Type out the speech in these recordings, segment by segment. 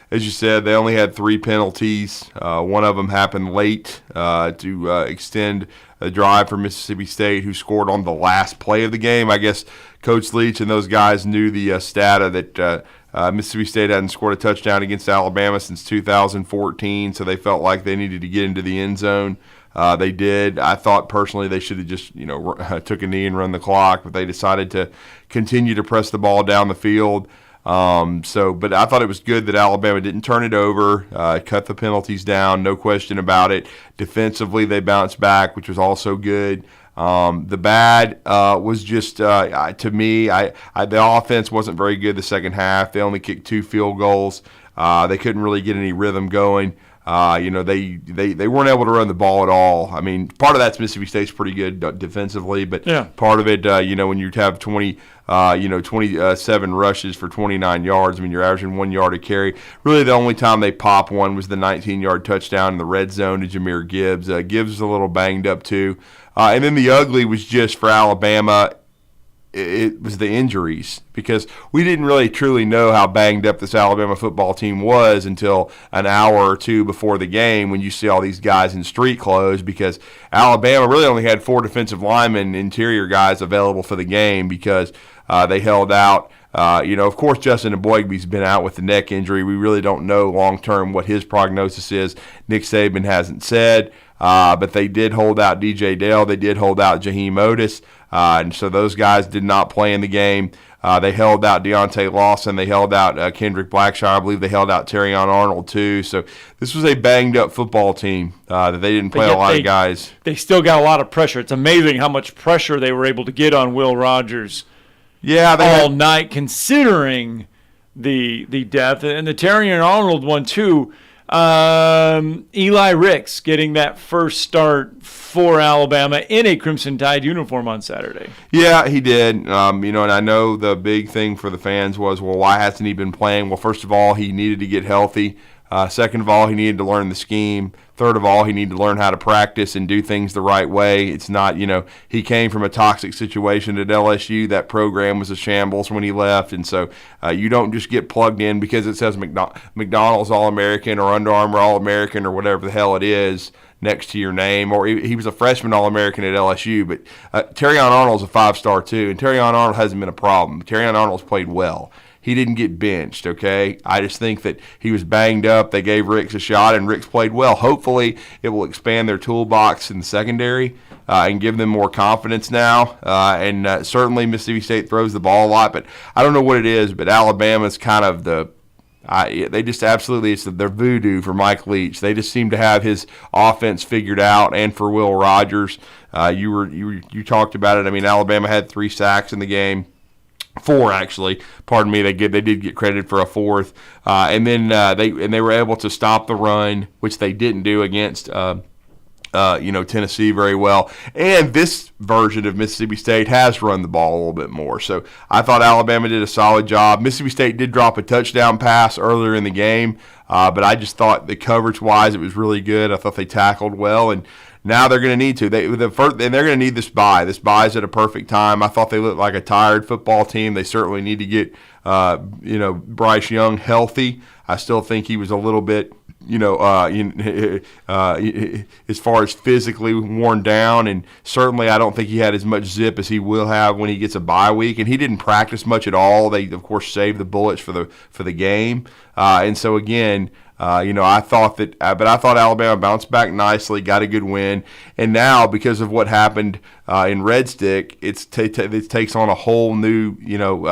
as you said, they only had 3 penalties. One of them happened late to extend a drive for Mississippi State, who scored on the last play of the game. I guess Coach Leach and those guys knew the stat that Mississippi State hadn't scored a touchdown against Alabama since 2014, so they felt like they needed to get into the end zone. They did. I thought personally they should have just, took a knee and run the clock, but they decided to continue to press the ball down the field. But I thought it was good that Alabama didn't turn it over, cut the penalties down, no question about it. Defensively, they bounced back, which was also good. The bad was just, to me, the offense wasn't very good the second half. They only kicked 2 field goals. They couldn't really get any rhythm going. They weren't able to run the ball at all. I mean, part of that's Mississippi State's pretty good defensively, but part of it, when you have 27 rushes for 29 yards, I mean, you're averaging 1 yard a carry. Really, the only time they pop one was the 19-yard touchdown in the red zone to Jahmyr Gibbs. Gibbs was a little banged up too. And then the ugly was just for Alabama. It was the injuries, because we didn't really truly know how banged up this Alabama football team was until an hour or two before the game, when you see all these guys in street clothes, because Alabama really only had 4 defensive linemen, interior guys available for the game, because they held out. Of course, Justin Eboigbe's been out with the neck injury. We really don't know long-term what his prognosis is. Nick Saban hasn't said, but they did hold out DJ Dale. They did hold out Jaheim Otis. And so those guys did not play in the game. They held out Deontay Lawson. They held out Kendrick Blackshire. I believe they held out Terrion Arnold too. So this was a banged-up football team that they didn't play a lot of guys. They still got a lot of pressure. It's amazing how much pressure they were able to get on Will Rogers all night, considering the depth. And the Terrion Arnold one too. Eli Ricks getting that first start for Alabama in a Crimson Tide uniform on Saturday. Yeah, he did. And I know the big thing for the fans was, well, why hasn't he been playing? Well, first of all, he needed to get healthy. Second of all, he needed to learn the scheme. Third of all, he needed to learn how to practice and do things the right way. It's not, he came from a toxic situation at LSU. That program was a shambles when he left. And so you don't just get plugged in because it says McDonald's All-American or Under Armour All-American or whatever the hell it is next to your name. Or he was a freshman All-American at LSU. But Terrion Arnold's a 5-star too. And Terrion Arnold hasn't been a problem. Terrion Arnold's played well. He didn't get benched, okay? I just think that he was banged up. They gave Ricks a shot, and Ricks played well. Hopefully it will expand their toolbox in the secondary and give them more confidence now. Certainly Mississippi State throws the ball a lot, but I don't know what it is, but Alabama's kind of they just absolutely, it's their voodoo for Mike Leach. They just seem to have his offense figured out, and for Will Rogers. You talked about it. I mean, Alabama had 3 sacks in the game. 4 actually. Pardon me. They did get credit for a 4th, and then they were able to stop the run, which they didn't do against Tennessee very well. And this version of Mississippi State has run the ball a little bit more. So I thought Alabama did a solid job. Mississippi State did drop a touchdown pass earlier in the game, but I just thought that coverage-wise it was really good. I thought they tackled well, and now they're going to need to. They're going to need this bye. This bye is at a perfect time. I thought they looked like a tired football team. They certainly need to get, Bryce Young healthy. I still think he was a little bit, as far as physically worn down, and certainly I don't think he had as much zip as he will have when he gets a bye week. And he didn't practice much at all. They of course saved the bullets for the game, and so again. I thought Alabama bounced back nicely, got a good win, and now because of what happened in Red Stick, it takes on a whole new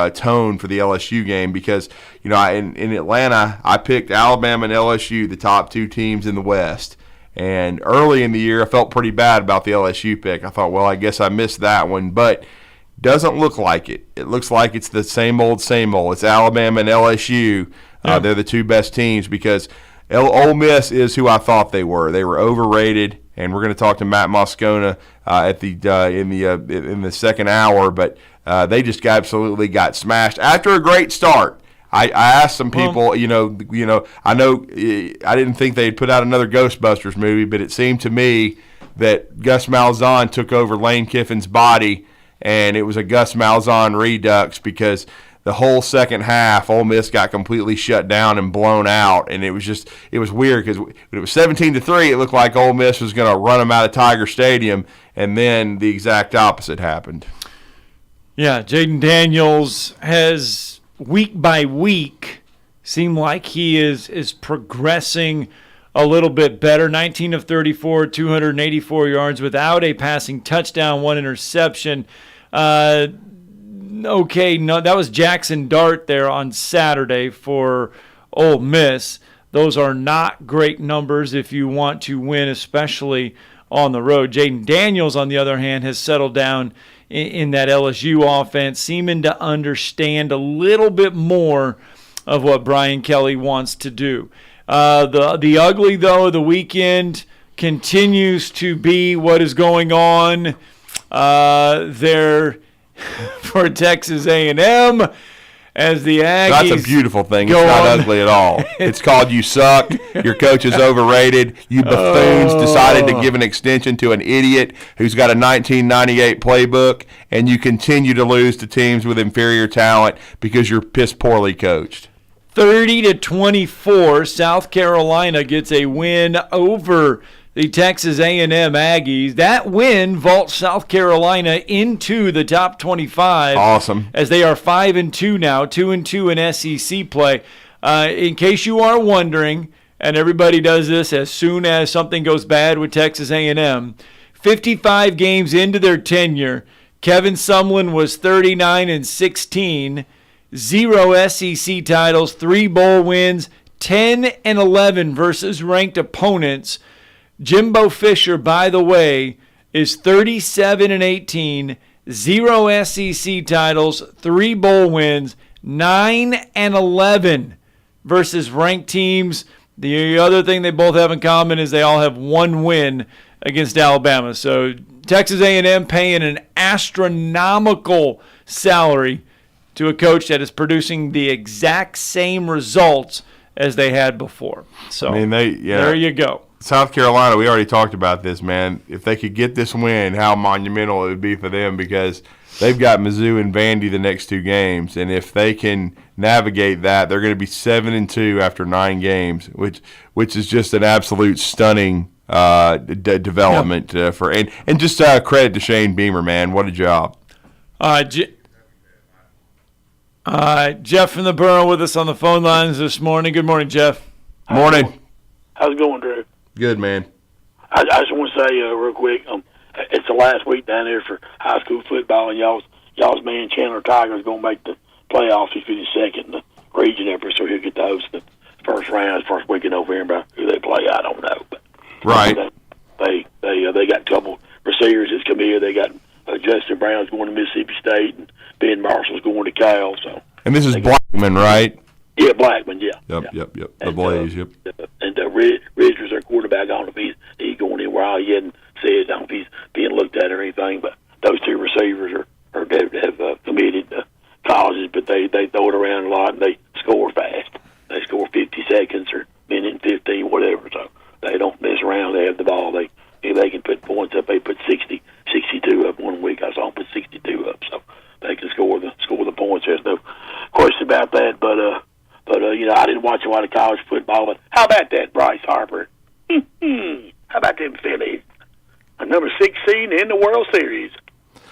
tone for the LSU game, because in Atlanta I picked Alabama and LSU, the top 2 teams in the West, and early in the year I felt pretty bad about the LSU pick. I thought, well, I guess I missed that one, but doesn't look like it. It looks like it's the same old. It's Alabama and LSU. They're the 2 best teams, because Ole Miss is who I thought they were. They were overrated, and we're going to talk to Matt Moscona in the second hour. But they just absolutely got smashed after a great start. I asked some people, I know I didn't think they'd put out another Ghostbusters movie, but it seemed to me that Gus Malzahn took over Lane Kiffin's body, and it was a Gus Malzahn redux, because the whole second half, Ole Miss got completely shut down and blown out, and it was weird because when it was 17-3, it looked like Ole Miss was going to run them out of Tiger Stadium, and then the exact opposite happened. Yeah, Jaden Daniels has week by week seemed like he is progressing a little bit better. 19 of 34, 284 yards without a passing touchdown, 1 interception. Okay, no, that was Jackson Dart there on Saturday for Ole Miss. Those are not great numbers if you want to win, especially on the road. Jaden Daniels, on the other hand, has settled down in that LSU offense, seeming to understand a little bit more of what Brian Kelly wants to do. The ugly, though, of the weekend continues to be what is going on there for Texas A&M as the Aggies. That's a beautiful thing. It's not ugly at all. It's called you suck. Your coach is overrated. You buffoons decided to give an extension to an idiot who's got a 1998 playbook, and you continue to lose to teams with inferior talent because you're piss poorly coached. 30-24, South Carolina gets a win over the Texas A&M Aggies. That win vaults South Carolina into the top 25. Awesome. As they are 5-2 now, 2-2 in SEC play. In case you are wondering, and everybody does this as soon as something goes bad with Texas A&M, 55 games into their tenure, Kevin Sumlin was 39-16, 0 SEC titles, 3 bowl wins, 10-11 versus ranked opponents. Jimbo Fisher, by the way, is 37-18, 0 SEC titles, 3 bowl wins, 9-11 versus ranked teams. The other thing they both have in common is they all have 1 win against Alabama. So Texas A&M paying an astronomical salary to a coach that is producing the exact same results as they had before. So there you go. South Carolina, we already talked about this, man. If they could get this win, how monumental it would be for them, because they've got Mizzou and Vandy the next 2 games, and if they can navigate that, they're going to be 7-2 after 9 games, which is just an absolute stunning development for and just credit to Shane Beamer, man. What a job. Jeff from the Borough with us on the phone lines this morning. Good morning, Jeff. Morning. How's it going, Drew? Good, man. I just want to say real quick, it's the last week down there for high school football, and y'all's man Chandler Tiger is going to make the playoffs. He's finished second in the region effort, so he'll get to host the first round, first week in November. Who they play, I don't know. But right. They got a couple receivers that's come here. They got Justin Brown's going to Mississippi State, and Ben Marshall's going to Cal. So. And this is Blackman, right? Yeah, Blackman, yeah. Yep. The Blaze, yep. And Ridger's their quarterback. I don't know if he's going anywhere. He hadn't said, I don't know if he's being looked at or anything, but those 2 receivers have committed to colleges, but they throw it around a lot, and they score fast. They score 50 seconds or minute and 15, whatever, so they don't mess around. They have the ball. They can put points up. They put 62 up one week. I saw them put 62 up, so they can score the points. There's no question about that, but I didn't watch a lot of college football, but how about that Bryce Harper? How about them Phillies? A number 6 seed in the World Series.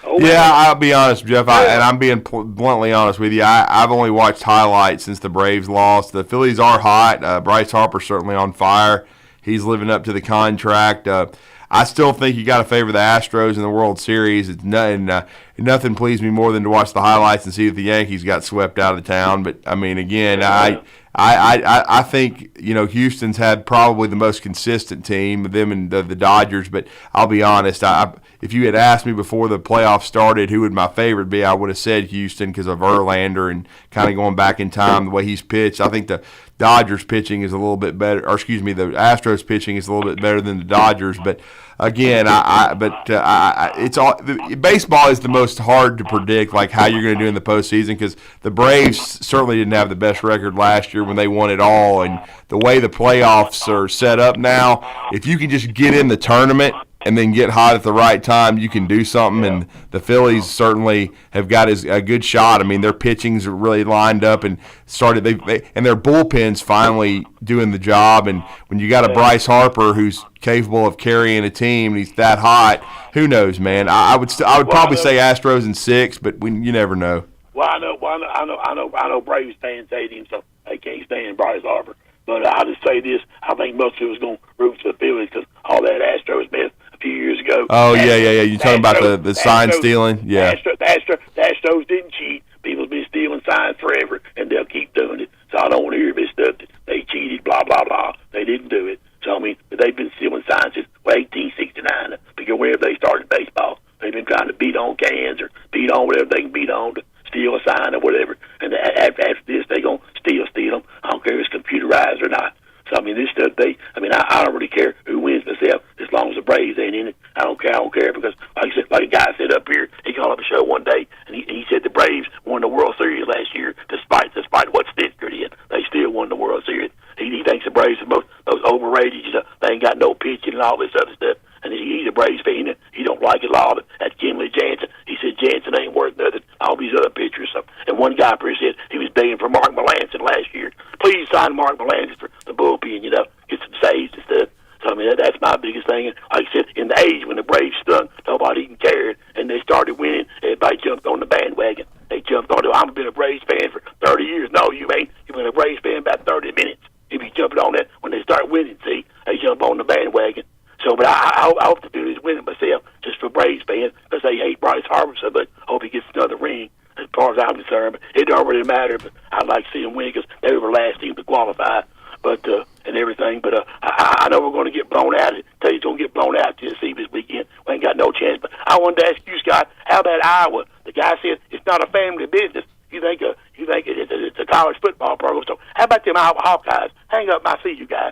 Oh, yeah, I'll be honest, Jeff, and I'm being bluntly honest with you. I've only watched highlights since the Braves lost. The Phillies are hot. Bryce Harper's certainly on fire. He's living up to the contract. I still think you got to favor the Astros in the World Series. It's nothing pleased me more than to watch the highlights and see that the Yankees got swept out of town. But I mean, again, I think Houston's had probably the most consistent team, them and the Dodgers. But I'll be honest, if you had asked me before the playoffs started who would my favorite be, I would have said Houston because of Verlander and kind of going back in time the way he's pitched. I think the Dodgers pitching is a little bit better, the Astros pitching is a little bit better than the Dodgers. But again, it's all baseball is the most hard to predict, like how you're going to do in the postseason, because the Braves certainly didn't have the best record last year when they won it all, and the way the playoffs are set up now, if you can just get in the tournament and then get hot at the right time, you can do something. And the Phillies certainly have got a good shot. I mean, their pitching's really lined up and started. And their bullpen's finally doing the job. And when you got a Bryce Harper who's capable of carrying a team, and he's that hot, who knows, man? I would probably say Astros in 6, but you never know. Well, I know Braves fans hate him, so they can't stand Bryce Harper. But I'll just say this: I think most of us going to root for the Phillies because all that Astros mess a few years ago. Oh, yeah. You're talking about the sign stealing? Yeah. The Astros didn't cheat. People's been stealing signs forever, and they'll keep doing it. So I don't want to hear this stuff that they cheated, blah, blah, blah. They didn't do it. So, I mean, they've been stealing signs since 1869, because whenever they started baseball, they've been trying to beat on cans or beat on whatever they can beat on to steal a sign or whatever. And after this, they're going to steal them. I don't care if it's computerized or not. So, I mean, this stuff, I don't really care who wins myself as long as the Braves ain't in it. I don't care because, like a guy said up here, he called up a show one day, and he said the Braves won the World Series last year despite what Stitcher did. They still won the World Series. He thinks the Braves are those overrated. They ain't got no pitching and all this other stuff. And he's a Braves fan. He don't like it a lot. That's Kenley Jansen. He said Jansen ain't worth nothing. All these other pitchers. And one guy said he was begging for Mark Melancon last year. Please sign Mark Melancon for the bullpen, get some saves and stuff. So, I mean, that's my biggest thing. And like I said, in the age when the Braves stunk, nobody even cared. And they started winning, everybody jumped on the bandwagon. They jumped on it. I've been a Braves fan for 30 years. No, you ain't. You've been a Braves fan about 30 minutes. If you jumping on that when they start winning, see, they jump on the bandwagon. So, but I hope to do this winning myself, just for Braves fans, because they hate Bryce Harper so much. Hope he gets another ring, as far as I'm concerned. But it don't really matter. But I'd like to see him win because they were the last team to qualify. But and everything. But I know we're going to get blown out. Tell you, it's going to get blown out Tennessee this weekend. We ain't got no chance. But I wanted to ask you, Scott, how about Iowa? The guy said it's not a family business. You think it's a college football program. So how about them Hawkeyes? Hang up my seat, you guys.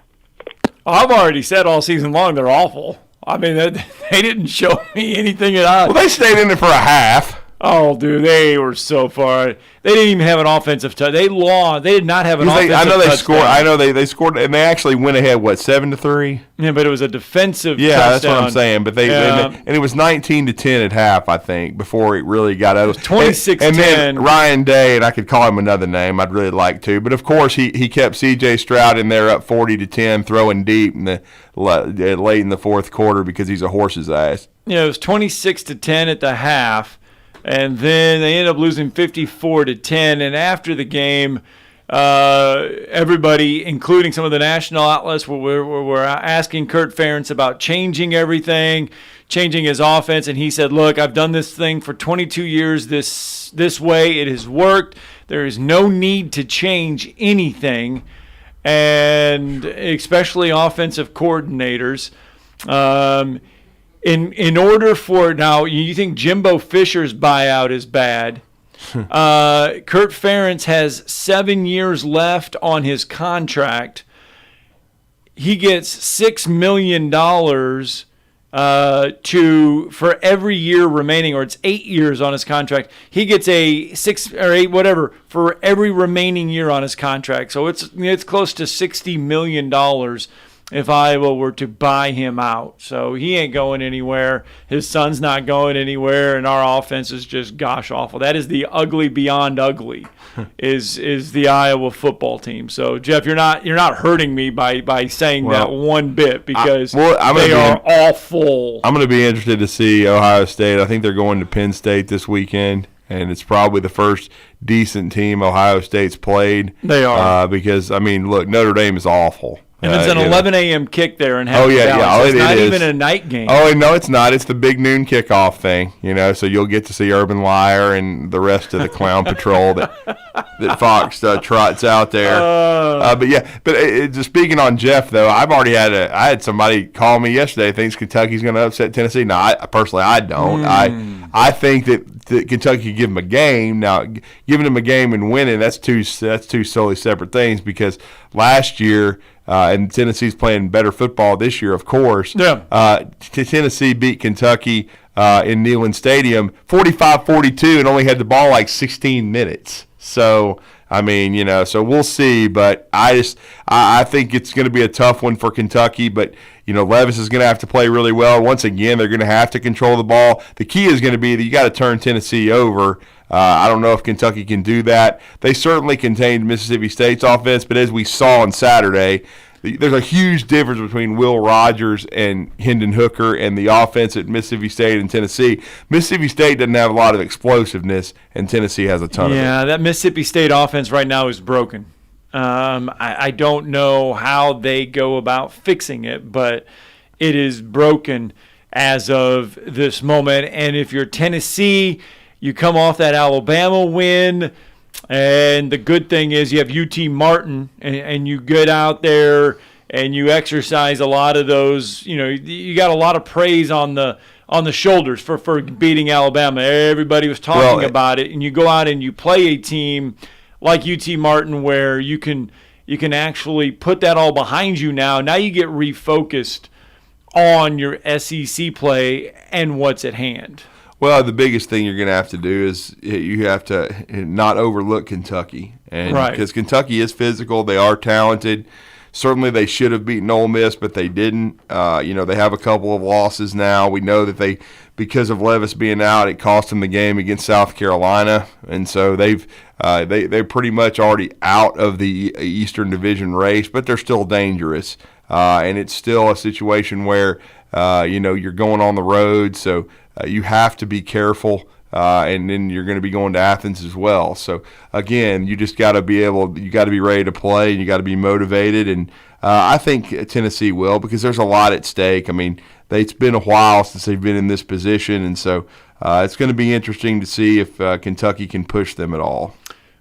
I've already said all season long they're awful. I mean, they didn't show me anything at all. Well, they stayed in it for a half. Oh, dude, they were so far. They didn't even have an offensive touch. They lost. They did not have an offensive touchdown. I know they scored. I know they scored, and they actually went ahead. 7-3? Yeah, but it was a defensive. Yeah, touchdown. That's what I'm saying. But and it was 19-10 at half, I think, before it really got over. 26-10. And then Ryan Day, and I could call him another name. I'd really like to, but of course he kept C.J. Stroud in there up 40-10, throwing deep in the late in the fourth quarter because he's a horse's ass. Yeah, it was 26-10 at the half. And then they ended up losing 54-10. And after the game, everybody, including some of the national outlets, were asking Kurt Ferentz about changing everything, changing his offense. And he said, look, I've done this thing for 22 years this way. It has worked. There is no need to change anything, and especially offensive coordinators. In order for now, you think Jimbo Fisher's buyout is bad. Kurt Ferentz has 7 years left on his contract. He gets $6 million for every year remaining, or it's 8 years on his contract. He gets a 6 or 8, whatever, for every remaining year on his contract. So it's close to $60 million. If Iowa were to buy him out. So he ain't going anywhere. His son's not going anywhere, and our offense is just gosh awful. That is the ugly beyond ugly, is the Iowa football team. So Jeff, you're not hurting me by saying that one bit, because they are awful. I'm going to be interested to see Ohio State. I think they're going to Penn State this weekend, and it's probably the first decent team Ohio State's played. They are. Because, I mean, look, Notre Dame is awful. And it's an 11 a.m. kick there in half. It's not even a night game. Oh, no, it's not. It's the big noon kickoff thing, so you'll get to see Urban Meyer and the rest of the clown patrol that Fox trots out there. Just speaking on Jeff, though, I've already I had somebody call me yesterday thinks Kentucky's going to upset Tennessee. No, I don't. I think that Kentucky could give them a game. Now, giving them a game and winning, that's two solely separate things, because last year – and Tennessee's playing better football this year, of course. Yeah. Tennessee beat Kentucky in Neyland Stadium 45-42 and only had the ball like 16 minutes. So I mean, so we'll see. But I think it's going to be a tough one for Kentucky. But, Levis is going to have to play really well. Once again, they're going to have to control the ball. The key is going to be that you got to turn Tennessee over. I don't know if Kentucky can do that. They certainly contained Mississippi State's offense, but as we saw on Saturday, there's a huge difference between Will Rogers and Hendon Hooker and the offense at Mississippi State and Tennessee. Mississippi State doesn't have a lot of explosiveness, and Tennessee has a ton of it. Yeah, that Mississippi State offense right now is broken. I don't know how they go about fixing it, but it is broken as of this moment. And if you're Tennessee, you come off that Alabama win, and the good thing is you have UT Martin, and you get out there and you exercise a lot of those. You got a lot of praise on the shoulders for beating Alabama. Everybody was talking about it, and you go out and you play a team like UT Martin where you can actually put that all behind you now. Now you get refocused on your SEC play and what's at hand. Well, the biggest thing you're going to have to do is you have to not overlook Kentucky. And right. Because Kentucky is physical. They are talented. Certainly they should have beaten Ole Miss, but they didn't. They have a couple of losses now. We know that because of Levis being out, it cost them the game against South Carolina. And so they're pretty much already out of the Eastern Division race, but they're still dangerous. And it's still a situation where, you're going on the road, so you have to be careful, and then you're going to be going to Athens as well. So, again, you just got to be ready to play, and you got to be motivated. And I think Tennessee will, because there's a lot at stake. I mean, it's been a while since they've been in this position, and so it's going to be interesting to see if Kentucky can push them at all.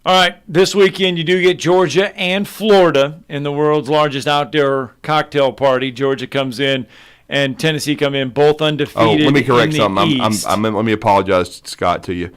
All right, this weekend you do get Georgia and Florida in the world's largest outdoor cocktail party. Georgia comes in and Tennessee come in both undefeated. Oh, let me correct something. East. Let me apologize, Scott, to you.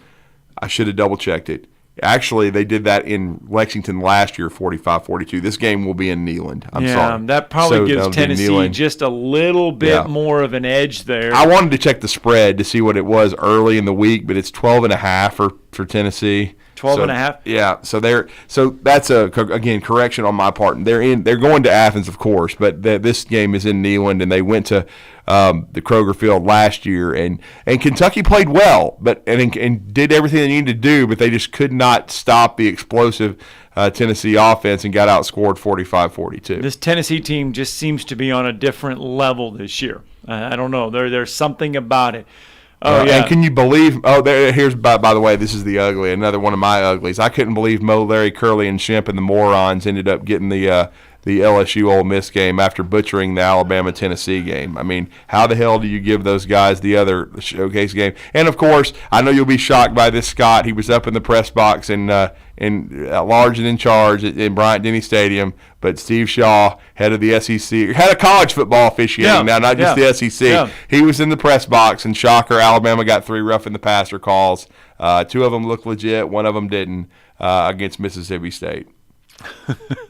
I should have double-checked it. Actually, they did that in Lexington last year, 45-42. This game will be in Neyland. I'm sorry. Yeah, that probably gives Tennessee just a little bit more of an edge there. I wanted to check the spread to see what it was early in the week, but it's 12.5 for Tennessee. 12.5. Yeah, so that's again correction on my part. They're going to Athens, of course, but this game is in Neyland, and they went to the Kroger Field last year, and Kentucky played well, but and did everything they needed to do, but they just could not stop the explosive Tennessee offense and got outscored 45-42. This Tennessee team just seems to be on a different level this year. I don't know. There's something about it. Oh, yeah. And can you believe – here's, by the way, this is the ugly, another one of my uglies. I couldn't believe Mo, Larry, Curley, and Shemp and the Morons ended up getting the LSU Ole Miss game after butchering the Alabama-Tennessee game. I mean, how the hell do you give those guys the other showcase game? And, of course, I know you'll be shocked by this, Scott. He was up in the press box in large and in charge in Bryant-Denny Stadium, but Steve Shaw, head of the SEC, had a college football officiating now, not just the SEC. Yeah. He was in the press box, and shocker, Alabama got 3 roughing the passer calls. 2 of them looked legit, 1 of them didn't against Mississippi State.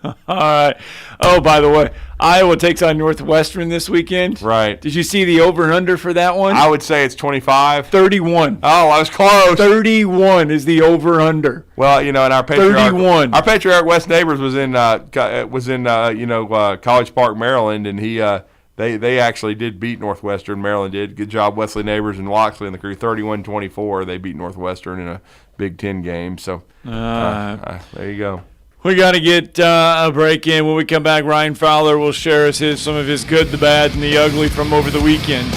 All right. Oh, by the way, Iowa takes on Northwestern this weekend. Right. Did you see the over and under for that one? I would say it's 25. 31. Oh, I was close. 31 is the over under. Well, and our patriarch Wes Neighbors was in College Park, Maryland, and they actually did beat Northwestern. Maryland did. Good job, Wesley Neighbors and Loxley and the crew. 31-24. They beat Northwestern in a Big Ten game. So there you go. We got to get a break in. When we come back, Ryan Fowler will share us some of his good, the bad, and the ugly from over the weekend.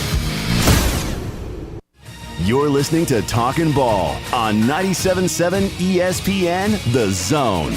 You're listening to Talkin' Ball on 97.7 ESPN, The Zone.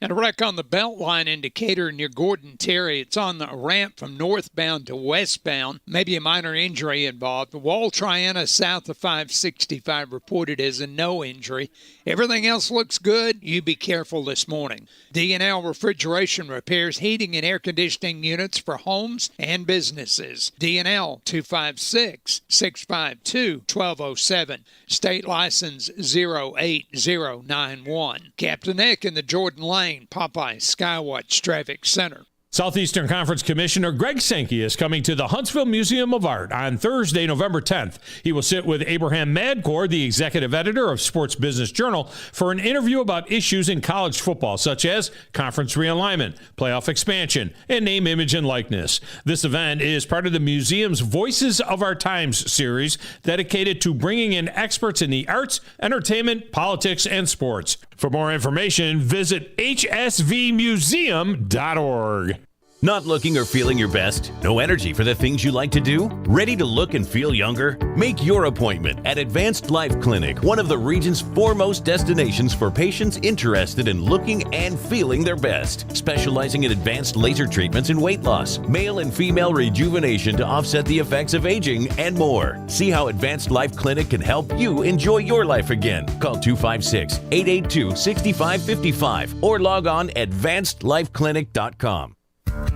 And a wreck on the Beltline indicator near Gordon Terry. It's on the ramp from northbound to westbound. Maybe a minor injury involved. Wall Triana south of 565 reported as a no injury. Everything else looks good. You be careful this morning. D&L Refrigeration repairs heating and air conditioning units for homes and businesses. D&L 256-652-1207. State license 08091. Captain Nick in the Jordan Lane Popeye Skywatch Traffic Center. Southeastern Conference Commissioner Greg Sankey is coming to the Huntsville Museum of Art on Thursday, November 10th. He will sit with Abraham Madcore, the executive editor of Sports Business Journal, for an interview about issues in college football, such as conference realignment, playoff expansion, and name, image, and likeness. This event is part of the museum's Voices of Our Times series, dedicated to bringing in experts in the arts, entertainment, politics, and sports. For more information, visit hsvmuseum.org. Not looking or feeling your best? No energy for the things you like to do? Ready to look and feel younger? Make your appointment at Advanced Life Clinic, one of the region's foremost destinations for patients interested in looking and feeling their best. Specializing in advanced laser treatments and weight loss, male and female rejuvenation to offset the effects of aging, and more. See how Advanced Life Clinic can help you enjoy your life again. Call 256-882-6555 or log on advancedlifeclinic.com.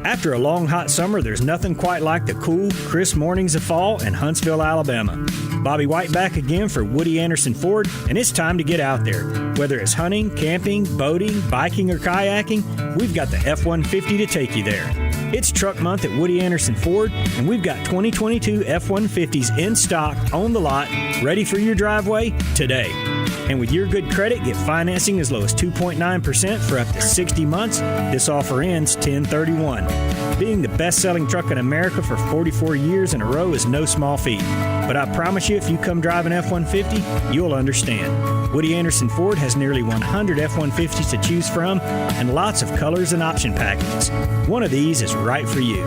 After a long, hot summer, there's nothing quite like the cool, crisp mornings of fall in Huntsville, Alabama. Bobby White back again for Woody Anderson Ford, and it's time to get out there. Whether it's hunting, camping, boating, biking, or kayaking, we've got the F-150 to take you there. It's truck month at Woody Anderson Ford, and we've got 2022 F-150s in stock on the lot, ready for your driveway today. And with your good credit, get financing as low as 2.9% for up to 60 months. This offer ends 10/31. Being the best-selling truck in America for 44 years in a row is no small feat. But I promise you, if you come drive an F-150, you'll understand. Woody Anderson Ford has nearly 100 F-150s to choose from and lots of colors and option packages. One of these is right for you.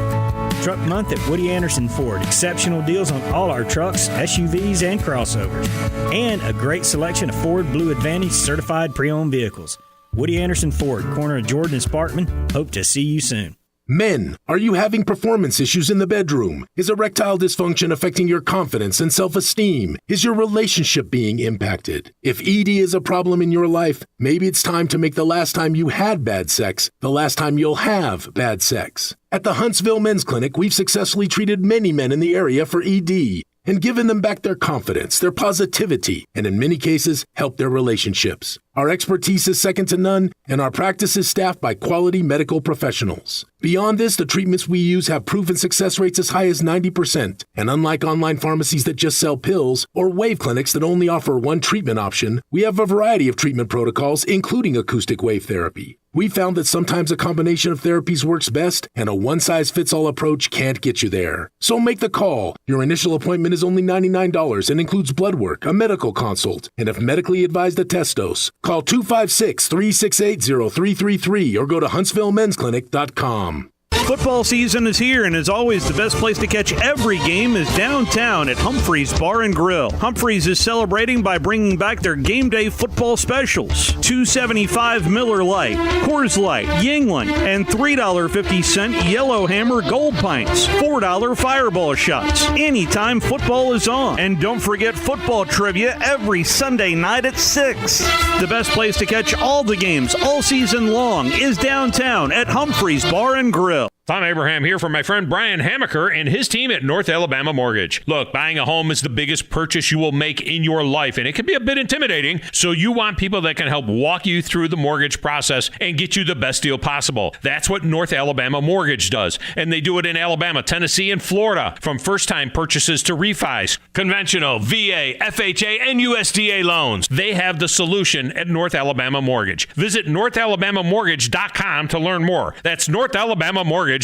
Truck month at Woody Anderson Ford. Exceptional deals on all our trucks, SUVs, and crossovers. And a great selection of Ford Blue Advantage certified pre-owned vehicles. Woody Anderson Ford, corner of Jordan and Sparkman. Hope to see you soon. Men, are you having performance issues in the bedroom? Is erectile dysfunction affecting your confidence and self-esteem? Is your relationship being impacted? If ED is a problem in your life, maybe it's time to make the last time you had bad sex the last time you'll have bad sex. At the Huntsville Men's Clinic, we've successfully treated many men in the area for ED and given them back their confidence, their positivity, and in many cases, helped their relationships. Our expertise is second to none, and our practice is staffed by quality medical professionals. Beyond this, the treatments we use have proven success rates as high as 90%. And unlike online pharmacies that just sell pills or wave clinics that only offer one treatment option, we have a variety of treatment protocols, including acoustic wave therapy. We found that sometimes a combination of therapies works best, and a one-size-fits-all approach can't get you there. So make the call. Your initial appointment is only $99 and includes blood work, a medical consult, and if medically advised, a test dose. Call 256-368-0333 or go to HuntsvilleMen'sClinic.com. Football season is here, and as always, the best place to catch every game is downtown at Humphreys Bar and Grill. Humphreys is celebrating by bringing back their game day football specials. $2.75 Miller Lite, Coors Light, Yingling, and $3.50 Yellowhammer Gold Pints. $4 Fireball shots. Anytime football is on. And don't forget football trivia every Sunday night at 6. The best place to catch all the games all season long is downtown at Humphreys Bar and Grill. Tom Abraham here for my friend Brian Hamaker and his team at North Alabama Mortgage. Look, buying a home is the biggest purchase you will make in your life, and it can be a bit intimidating, so you want people that can help walk you through the mortgage process and get you the best deal possible. That's what North Alabama Mortgage does, and they do it in Alabama, Tennessee, and Florida, from first-time purchases to refis, conventional, VA, FHA, and USDA loans. They have the solution at North Alabama Mortgage. Visit NorthAlabamaMortgage.com to learn more. That's NorthAlabamaMortgage.com.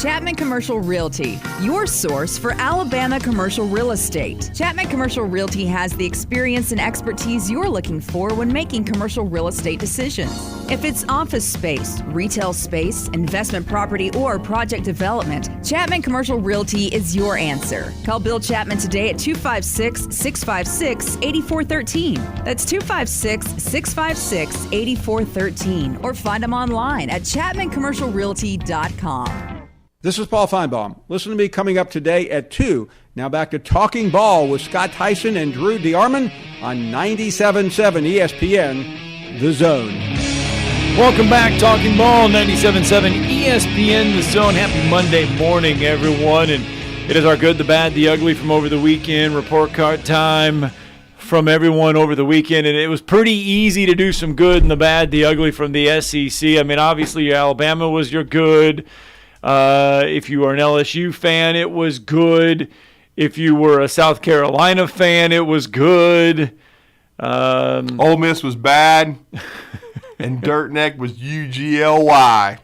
Chapman Commercial Realty, your source for Alabama commercial real estate. Chapman Commercial Realty has the experience and expertise you're looking for when making commercial real estate decisions. If it's office space, retail space, investment property, or project development, Chapman Commercial Realty is your answer. Call Bill Chapman today at 256-656-8413. That's 256-656-8413. Or find them online at chapmancommercialrealty.com. This is Paul Feinbaum. Listen to me coming up today at 2. Now back to Talking Ball with Scott Theisen and Drew DeArmond on 97.7 ESPN, The Zone. Welcome back, Talking Ball, 97.7 ESPN, The Zone. Happy Monday morning, everyone. And it is our good, the bad, the ugly from over the weekend. Report card time from everyone over the weekend, and it was pretty easy to do some good and the bad, the ugly from the SEC. I mean, obviously, Alabama was your good. If you are an LSU fan, it was good. If you were a South Carolina fan, it was good. Ole Miss was bad, and Dirt Neck was UGLY.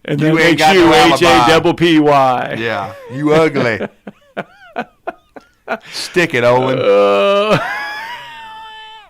And then you ain't got no HAPPY. Yeah, you ugly. Stick it, Owen.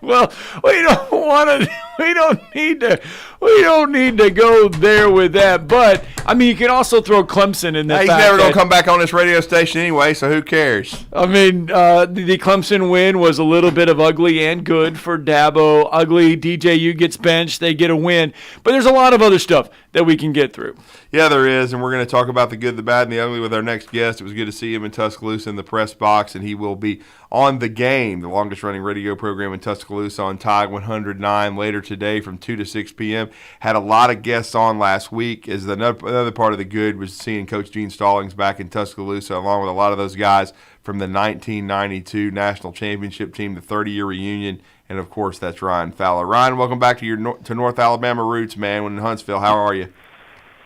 Well, we don't want to. We don't need to go there with that. But I mean, you can also throw Clemson in that. He's never going to come back on this radio station anyway, so who cares? I mean, the Clemson win was a little bit of ugly and good for Dabo. Ugly, DJU gets benched, they get a win. But there's a lot of other stuff that we can get through. Yeah, there is, and we're going to talk about the good, the bad, and the ugly with our next guest. It was good to see him in Tuscaloosa in the press box, and he will be on The Game, the longest-running radio program in Tuscaloosa on Tide 109 later today from 2 to 6 p.m. Had a lot of guests on last week. As another part of the good was seeing Coach Gene Stallings back in Tuscaloosa, along with a lot of those guys from the 1992 National Championship team, the 30-year reunion, and, of course, that's Ryan Fowler. Ryan, welcome back to North Alabama roots, man, in Huntsville. How are you?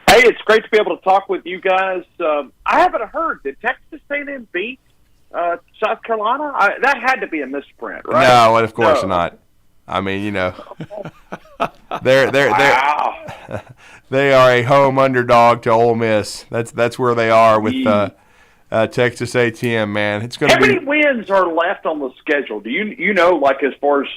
Hey, it's great to be able to talk with you guys. I haven't heard, did Texas A&M beat South Carolina? That had to be a misprint, right? No, of course not. I mean, you know, they are a home underdog to Ole Miss. That's where they are with Texas A&M. Man, it's going to be. How many wins are left on the schedule? Do you know, like as far as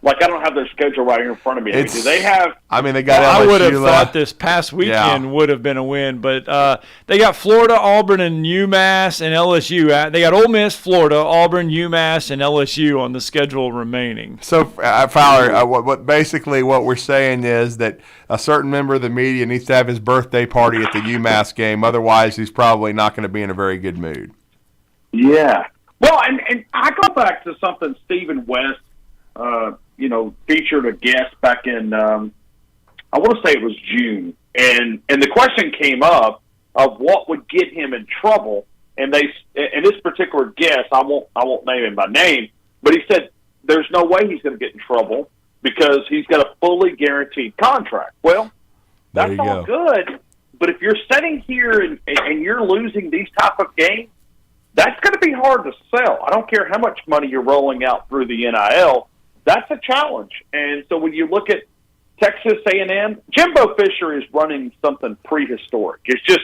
I don't have their schedule right here in front of me. Do they have? I mean, they got. I would have thought this past weekend would have been a win, but they got Florida, Auburn, and UMass and LSU. They got Ole Miss, Florida, Auburn, UMass, and LSU on the schedule remaining. So, Fowler, what we're saying is that a certain member of the media needs to have his birthday party at the UMass game. Otherwise, he's probably not going to be in a very good mood. Yeah. Well, and I go back to something Stephen West. Featured a guest back in, I want to say it was June, and the question came up of what would get him in trouble, and this particular guest, I won't name him by name, but he said there's no way he's going to get in trouble because he's got a fully guaranteed contract. Well, that's all good, but if you're sitting here and you're losing these type of games, that's going to be hard to sell. I don't care how much money you're rolling out through the NIL. That's a challenge. And so when you look at Texas A&M, Jimbo Fisher is running something prehistoric. It's just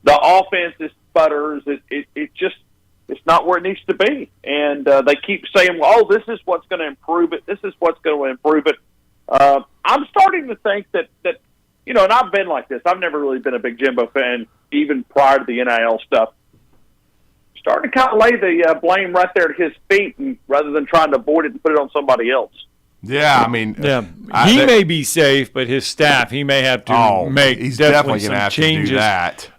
the offense is sputters. It's not where it needs to be. And they keep saying, well, this is what's going to improve it. This is what's going to improve it. I'm starting to think that and I've been like this. I've never really been a big Jimbo fan, even prior to the NIL stuff. Starting to kind of lay the blame right there at his feet, and rather than trying to avoid it and put it on somebody else. Yeah, I mean, he may be safe, but his staff, he may have to make he's definitely some gonna have changes to do that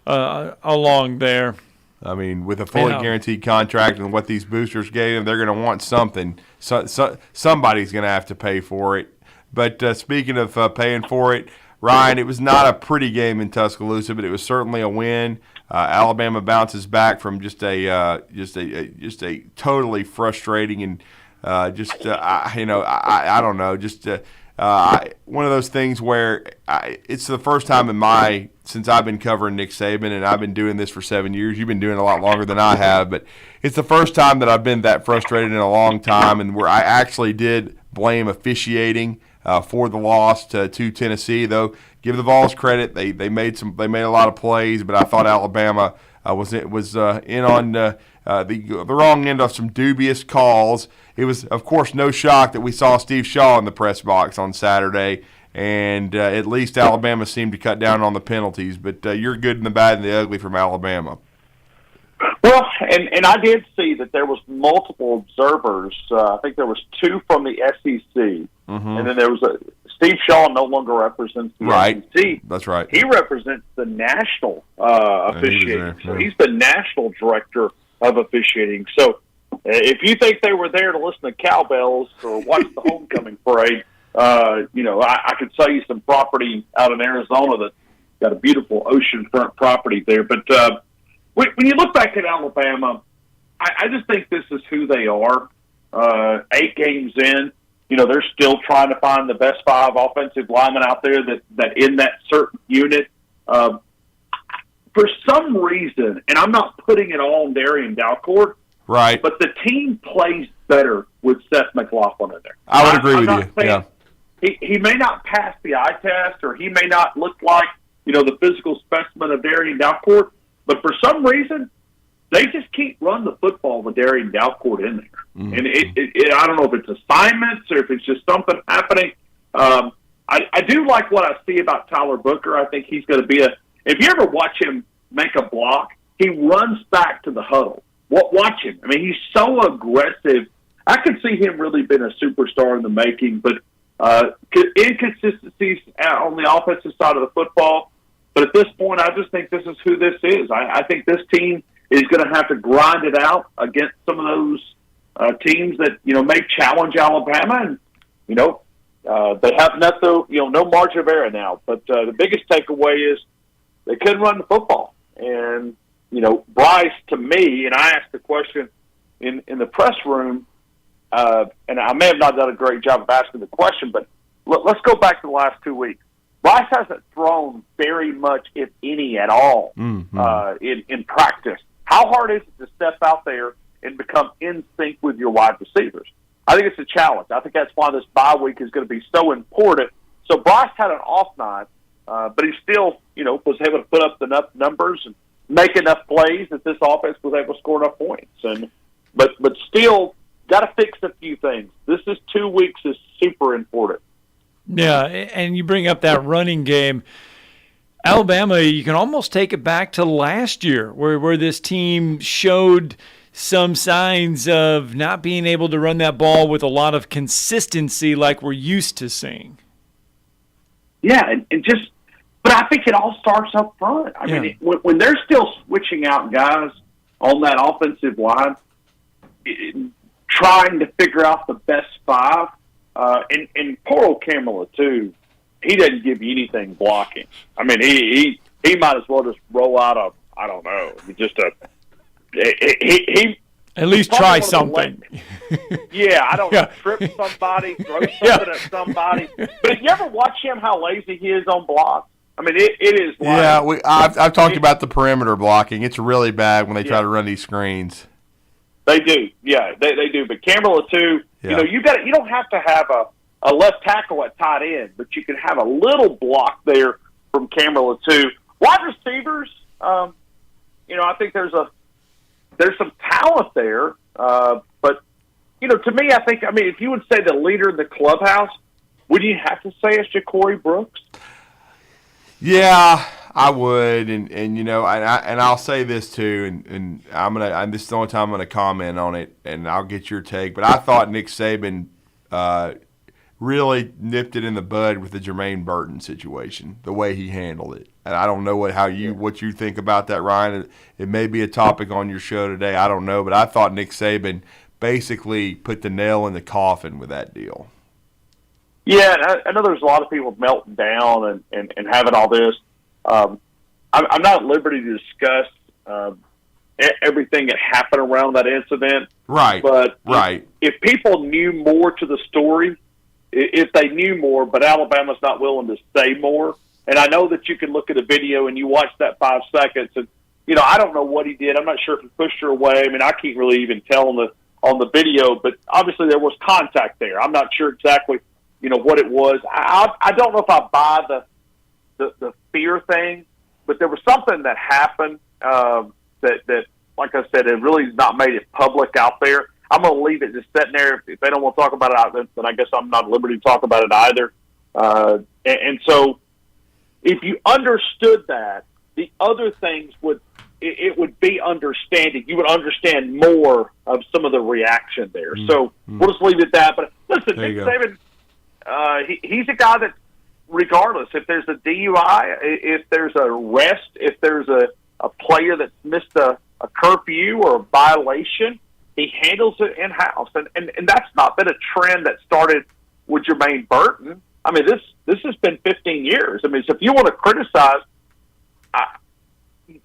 along there. I mean, with a fully guaranteed contract and what these boosters gave him, they're going to want something. Somebody's going to have to pay for it. But speaking of paying for it, Ryan, it was not a pretty game in Tuscaloosa, but it was certainly a win. Alabama bounces back from just a totally frustrating and I don't know, one of those things where it's the first time since I've been covering Nick Saban, and I've been doing this for 7 years. You've been doing it a lot longer than I have, but it's the first time that I've been that frustrated in a long time, and where I actually did blame officiating for the loss to Tennessee. Though, give the Vols credit, they made a lot of plays, but I thought Alabama was in on the wrong end of some dubious calls. It was, of course, no shock that we saw Steve Shaw in the press box on Saturday, and at least Alabama seemed to cut down on the penalties. But you're good and the bad and the ugly from Alabama. Well, and I did see that there was multiple observers. I think there was 2 from the SEC, and then there was Steve Shaw no longer represents the SEC. That's right. He represents the national officiating. So he's the national director of officiating. So if you think they were there to listen to cowbells or watch the homecoming parade, I could sell you some property out in Arizona that's got a beautiful oceanfront property there. But when you look back at Alabama, I just think this is who they are. 8 games in, they're still trying to find the best 5 offensive linemen out there that in that certain unit. For some reason, and I'm not putting it all on Darian Dalcourt, right? But the team plays better with Seth McLaughlin in there. I would agree with you. Yeah. He may not pass the eye test, or he may not look like the physical specimen of Darian Dalcourt, but for some reason, they just keep running the football with Darian Dalcourt in there. Mm-hmm. And I don't know if it's assignments or if it's just something happening. I do like what I see about Tyler Booker. I think he's going to be if you ever watch him make a block, he runs back to the huddle. Watch him. I mean, he's so aggressive. I could see him really being a superstar in the making, but inconsistencies on the offensive side of the football. But at this point, I just think this is who this is. I think this team is going to have to grind it out against some of those teams that may challenge Alabama, and they have no margin of error now. But the biggest takeaway is they couldn't run the football, and Bryce, to me, and I asked the question in the press room, and I may have not done a great job of asking the question, but let's go back to the last 2 weeks. Bryce hasn't thrown very much, if any, at all in practice. How hard is it to step out there and become in sync with your wide receivers? I think it's a challenge. I think that's why this bye week is going to be so important. So Bryce had an off night, but he still, was able to put up enough numbers and make enough plays that this offense was able to score enough points. But still, got to fix a few things. This is 2 weeks is super important. Yeah, and you bring up that running game. Alabama, you can almost take it back to last year where this team showed some signs of not being able to run that ball with a lot of consistency like we're used to seeing. Yeah, but I think it all starts up front. I mean, when they're still switching out guys on that offensive line, trying to figure out the best 5, and poor old Kamala, too, he doesn't give you anything blocking. I mean, he might as well just roll out I don't know, just he at least try something. I don't know, trip somebody, throw something at somebody. But if you ever watch him, how lazy he is on blocks, I mean, it is like... Yeah, I've talked about the perimeter blocking. It's really bad when they try to run these screens. They do, yeah, they do. But Kamala, too, you don't have to have a left tackle at tight end, but you can have a little block there from Kamala, too. Wide receivers, I think there's some talent there, but to me, if you would say the leader in the clubhouse, would you have to say it's Ja'Cory Brooks? Yeah, I would, and I'll say this too, and this is the only time I'm gonna comment on it, and I'll get your take. But I thought Nick Saban really nipped it in the bud with the Jermaine Burton situation, the way he handled it. And I don't know what you think about that, Ryan. It may be a topic on your show today. I don't know, but I thought Nick Saban basically put the nail in the coffin with that deal. Yeah, I know there's a lot of people melting down and having all this. I'm not at liberty to discuss everything that happened around that incident. Right. But right. If people knew more to the story, if they knew more, but Alabama's not willing to say more, and I know that you can look at a video and you watch that 5 seconds, and I don't know what he did. I'm not sure if he pushed her away. I mean, I can't really even tell on the video, but obviously there was contact there. I'm not sure exactly what it was. I don't know if I buy the fear thing, but there was something that happened that, like I said, it really not made it public out there. I'm going to leave it just sitting there. If they don't want to talk about it, then I guess I'm not at liberty to talk about it either. And so if you understood that, the other things would be understanding. You would understand more of some of the reaction there. So we'll just leave it at that. But listen, Nick Saban, he's a guy that, regardless, if there's a DUI, if there's a arrest, if there's a player that's missed a curfew or a violation, he handles it in-house. And that's not been a trend that started with Jermaine Burton. I mean, this has been 15 years. I mean, so if you want to criticize,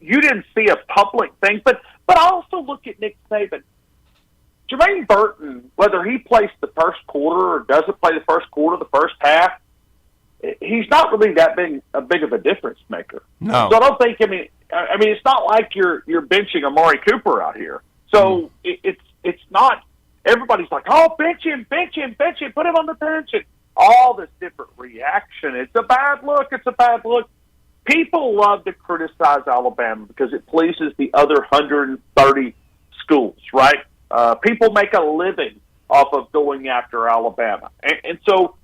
you didn't see a public thing. But I also look at Nick Saban. Jermaine Burton, whether he plays the first quarter or doesn't play the first quarter, the first half, he's not really that big of a difference maker. No. So I don't think. I mean, it's not like you're benching Amari Cooper out here. So it's not. Everybody's like, oh, bench him, put him on the bench, and all this different reaction. It's a bad look. People love to criticize Alabama because it pleases the other 130 schools, right? People make a living off of going after Alabama. And so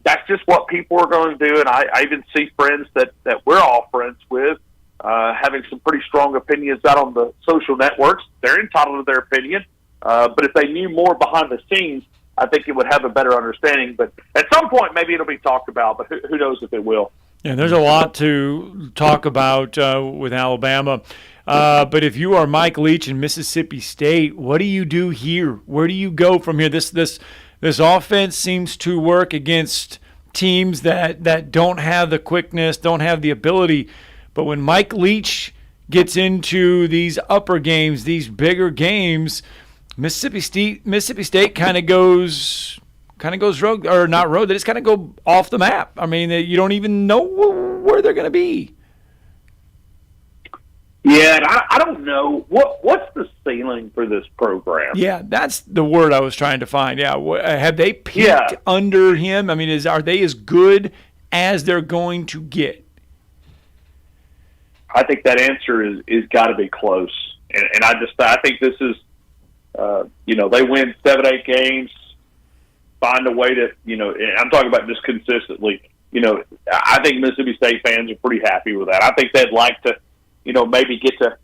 that's just what people are going to do. And I even see friends that we're all friends with having some pretty strong opinions out on the social networks. They're entitled to their opinion. But if they knew more behind the scenes, I think it would have a better understanding. But at some point, maybe it'll be talked about, but who knows if it will. Yeah, there's a lot to talk about with Alabama. But if you are Mike Leach in Mississippi State, what do you do here? Where do you go from here? This offense seems to work against teams that don't have the quickness, don't have the ability. But when Mike Leach gets into these upper games, these bigger games, Mississippi State kind of goes rogue, or not rogue. They just kind of go off the map. I mean, you don't even know where they're going to be. Yeah, and I don't know what's the ceiling for this program. Yeah, that's the word I was trying to find. Yeah, have they peaked under him? I mean, are they as good as they're going to get? I think that answer is got to be close, and I think this is, they win 7-8 games, find a way to, and I'm talking about just consistently. I think Mississippi State fans are pretty happy with that. I think they'd like to, maybe get to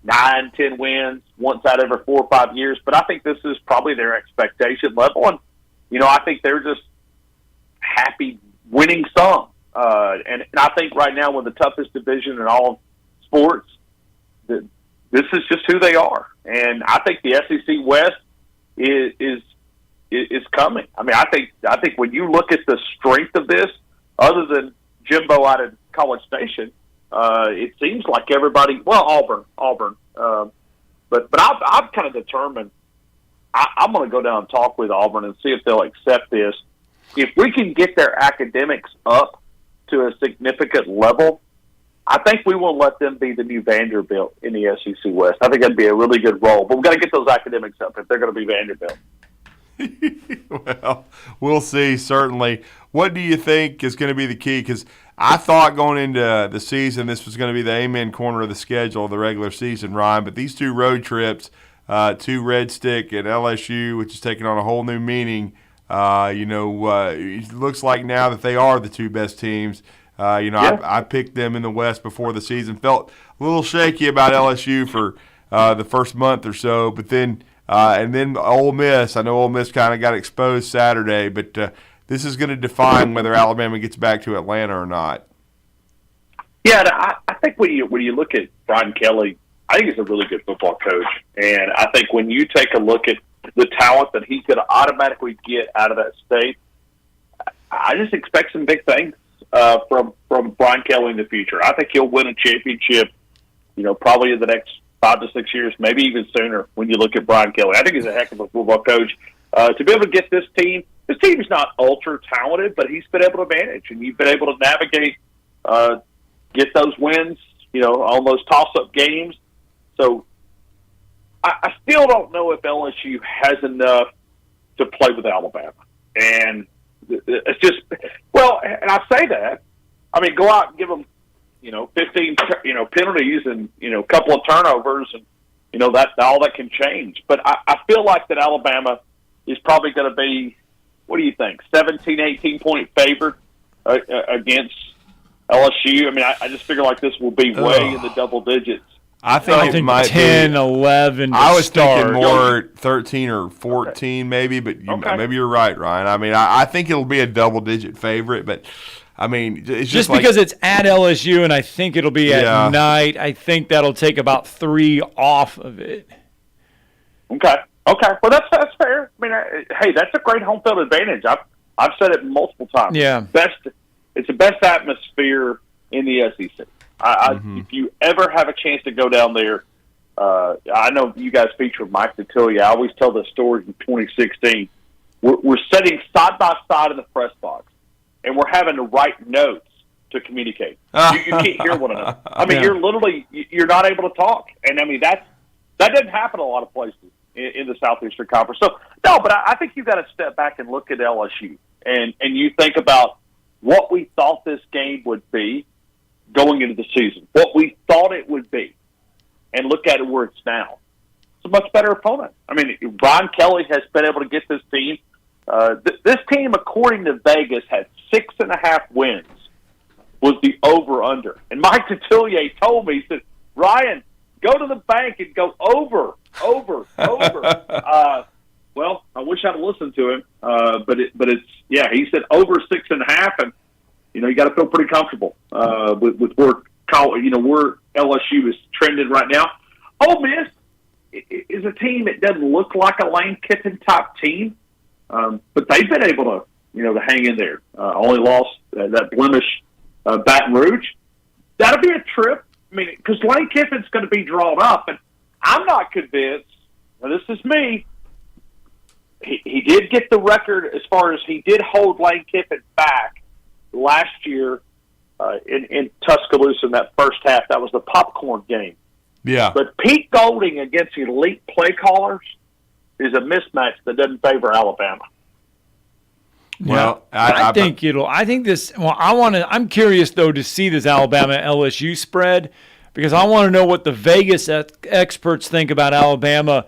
9-10 wins once out every 4 or 5 years, but I think this is probably their expectation level, and I think they're just happy winning some. And I think right now, with the toughest division in all of sports, this is just who they are. And I think the SEC West is coming. I mean, I think when you look at the strength of this, other than Jimbo out of College Station, it seems like everybody. Well, Auburn. But I've kind of determined I'm going to go down and talk with Auburn and see if they'll accept this. If we can get their academics up to a significant level, I think we will let them be the new Vanderbilt in the SEC West. I think that'd be a really good role. But we've got to get those academics up if they're going to be Vanderbilt. Well, we'll see, certainly. What do you think is going to be the key? Because I thought going into the season this was going to be the amen corner of the schedule of the regular season, Ryan. But these 2 road trips to Red Stick and LSU, which is taking on a whole new meaning, it looks like now that they are the 2 best teams. I picked them in the West before the season. Felt a little shaky about LSU for the first month or so, but then and then Ole Miss. I know Ole Miss kind of got exposed Saturday, but this is going to define whether Alabama gets back to Atlanta or not. Yeah, I think when you look at Brian Kelly, I think he's a really good football coach, and I think when you take a look at the talent that he's going to automatically get out of that state, I just expect some big things from Brian Kelly in the future. I think he'll win a championship, probably in the next 5 to 6 years, maybe even sooner. When you look at Brian Kelly, I think he's a heck of a football coach. To be able to get this team is not ultra talented, but he's been able to manage, and you've been able to navigate, get those wins, on those toss-up games. So I still don't know if LSU has enough to play with Alabama, and it's just, and I say that, I mean, go out and give them, 15, penalties and, a couple of turnovers, and, that all that can change. But I feel like that Alabama is probably going to be, what do you think, 17, 18-point favorite against LSU? I mean, I just figure like this will be way in the double digits. I think it might 10, be 11. I was thinking more 13 or 14, maybe, but maybe you're right, Ryan. I mean, I think it'll be a double-digit favorite, but I mean, it's just because it's at LSU, and I think it'll be at night. I think that'll take about 3 off of it. Okay. Well, that's fair. I mean, hey, that's a great home field advantage. I've said it multiple times. Yeah, it's the best atmosphere in the SEC. If you ever have a chance to go down there, I know you guys featured Mike Detillier. I always tell this story from 2016. We're sitting side by side in the press box, and we're having to write notes to communicate. You can't hear one another. I mean, you're not able to talk. And, I mean, that doesn't happen in a lot of places in the Southeastern Conference. So, no, but I think you've got to step back and look at LSU. And you think about what we thought this game would be going into the season, what we thought it would be, and look at it where it's now. It's a much better opponent. I mean, Ron Kelly has been able to get this team. This team, according to Vegas, had 6.5 wins, was the over-under. And Mike Detillier told me, he said, Ryan, go to the bank and go over. Well, I wish I'd listened to him, but it's he said over 6.5, and you got to feel pretty comfortable with where where LSU is trending right now. Ole Miss is a team that doesn't look like a Lane Kiffin type team, but they've been able to to hang in there. Only lost that blemish Baton Rouge. That'll be a trip. I mean, because Lane Kiffin's going to be drawn up, and I'm not convinced. Now, this is me. He did get the record as far as he did hold Lane Kiffin back last year in Tuscaloosa in that first half. That was the popcorn game. Yeah. But Pete Golding against elite play callers is a mismatch that doesn't favor Alabama. Well, I think this. Well, I'm curious though to see this Alabama LSU spread because I want to know what the Vegas experts think about Alabama.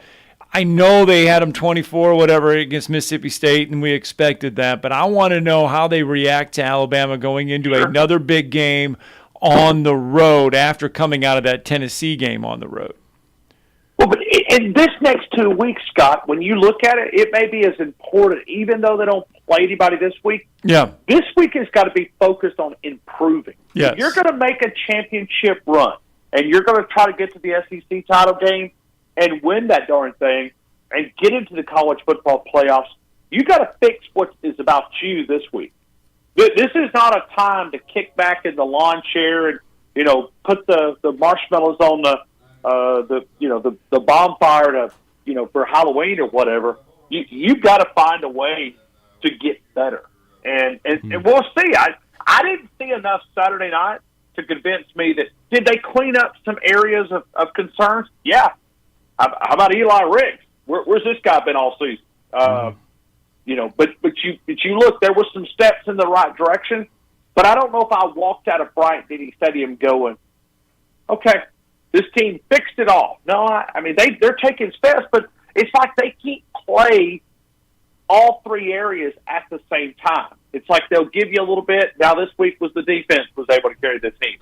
I know they had them 24 whatever against Mississippi State, and we expected that. But I want to know how they react to Alabama going into another big game on the road after coming out of that Tennessee game on the road. Well, but in this next 2 weeks, Scott, when you look at it, it may be as important, even though they don't play anybody this week. Yeah. This week has got to be focused on improving. Yes. If you're going to make a championship run, and you're going to try to get to the SEC title game and win that darn thing and get into the college football playoffs, you got to fix what is about you this week. This is not a time to kick back in the lawn chair and, put the marshmallows on the bonfire to, for Halloween or whatever. You've got to find a way to get better. And we'll see. I didn't see enough Saturday night to convince me that, did they clean up some areas of concerns? Yeah. How about Eli Ricks? Where's this guy been all season? But you look, there were some steps in the right direction, but I don't know if I walked out of Bryant-Denny Stadium going, okay, this team fixed it all. No, I mean, they're taking steps, but it's like they can't play all three areas at the same time. It's like they'll give you a little bit. Now this week was the defense was able to carry the team.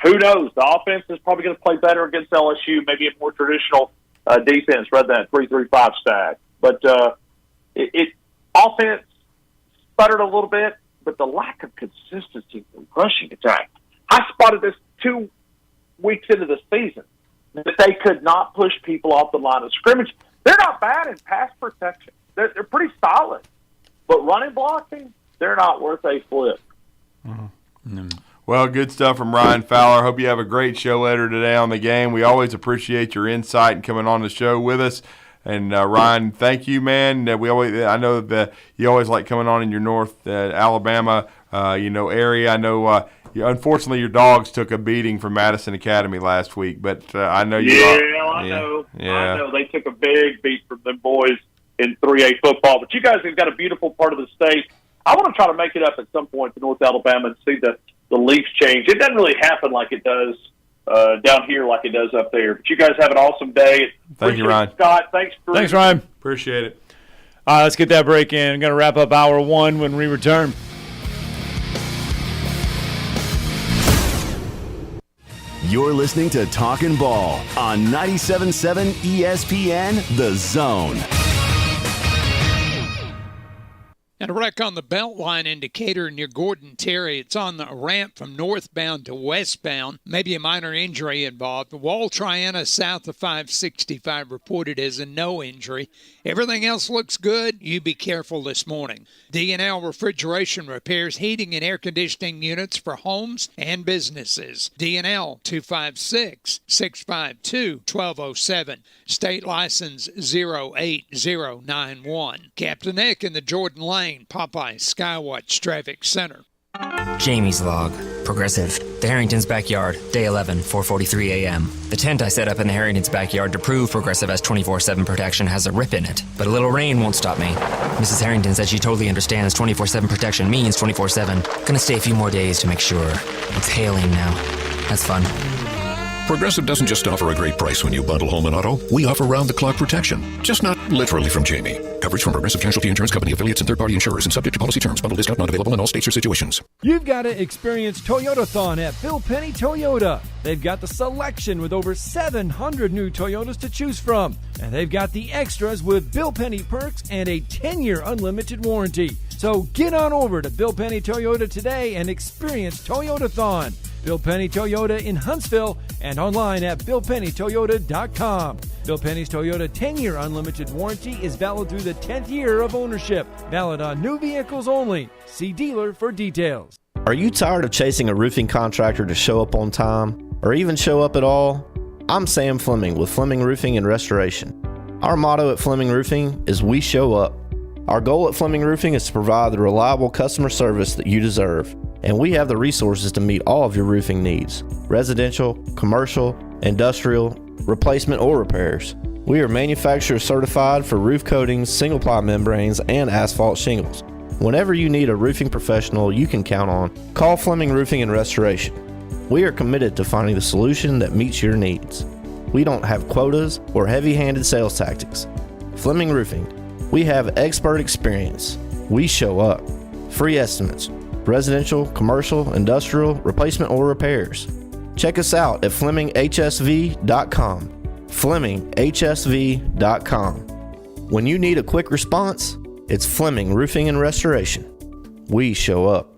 Who knows? The offense is probably going to play better against LSU, maybe a more traditional defense rather than a 3-3-5 stack. But offense sputtered a little bit, but the lack of consistency in the rushing attack. I spotted this 2 weeks into the season that they could not push people off the line of scrimmage. They're not bad in pass protection. They're pretty solid. But running blocking, they're not worth a flip. Mm-hmm. Well, good stuff from Ryan Fowler. Hope you have a great show later today on the game. We always appreciate your insight and coming on the show with us. And Ryan, thank you, man. I know that you always like coming on in your North Alabama, area. I know, unfortunately, your dogs took a beating from Madison Academy last week, but I know you. I know. I know they took a big beat from them boys in 3A football. But you guys have got a beautiful part of the state. I want to try to make it up at some point to North Alabama and see the leaves change. It doesn't really happen like it does down here like it does up there. But you guys have an awesome day. Thank you, Ryan. Scott, thanks, Ryan. Appreciate it. Let's get that break in. I'm going to wrap up hour one when we return. You're listening to Talkin' Ball on 97.7 ESPN, The Zone. And a wreck on the Beltline in Decatur near Gordon Terry. It's on the ramp from northbound to westbound. Maybe a minor injury involved. Wall Triana south of 565 reported as a no injury. Everything else looks good. You be careful this morning. D&L Refrigeration repairs heating and air conditioning units for homes and businesses. D&L 256-652-1207. State license 08091. Captain Nick in the Jordan Lane Popeye Skywatch Traffic Center. Jamie's log. Progressive. The Harringtons' backyard. Day 11, 4:43 a.m. The tent I set up in the Harringtons' backyard to prove Progressive has 24/7 protection has a rip in it. But a little rain won't stop me. Mrs. Harrington said she totally understands 24/7 protection means 24/7. Gonna stay a few more days to make sure. It's hailing now. That's fun. Progressive doesn't just offer a great price when you bundle home and auto. We offer round-the-clock protection. Just not literally from Jamie. Coverage from Progressive Casualty Insurance Company, affiliates, and third-party insurers, and subject to policy terms. Bundle discount not available in all states or situations. You've got to experience Toyotathon at Bill Penny Toyota. They've got the selection with over 700 new Toyotas to choose from. And they've got the extras with Bill Penny perks and a 10-year unlimited warranty. So get on over to Bill Penny Toyota today and experience Toyotathon. Bill Penny Toyota in Huntsville and online at BillPennyToyota.com. Bill Penny's Toyota 10-year unlimited warranty is valid through the 10th year of ownership. Valid on new vehicles only. See dealer for details. Are you tired of chasing a roofing contractor to show up on time or even show up at all? I'm Sam Fleming with Fleming Roofing and Restoration. Our motto at Fleming Roofing is we show up. Our goal at Fleming Roofing is to provide the reliable customer service that you deserve. And we have the resources to meet all of your roofing needs, residential, commercial, industrial, replacement, or repairs. We are manufacturer certified for roof coatings, single-ply membranes, and asphalt shingles. Whenever you need a roofing professional you can count on, call Fleming Roofing and Restoration. We are committed to finding the solution that meets your needs. We don't have quotas or heavy-handed sales tactics. Fleming Roofing, we have expert experience. We show up. Free estimates. Residential, commercial, industrial, replacement, or repairs. Check us out at FlemingHSV.com. FlemingHSV.com. When you need a quick response, it's Fleming Roofing and Restoration. We show up.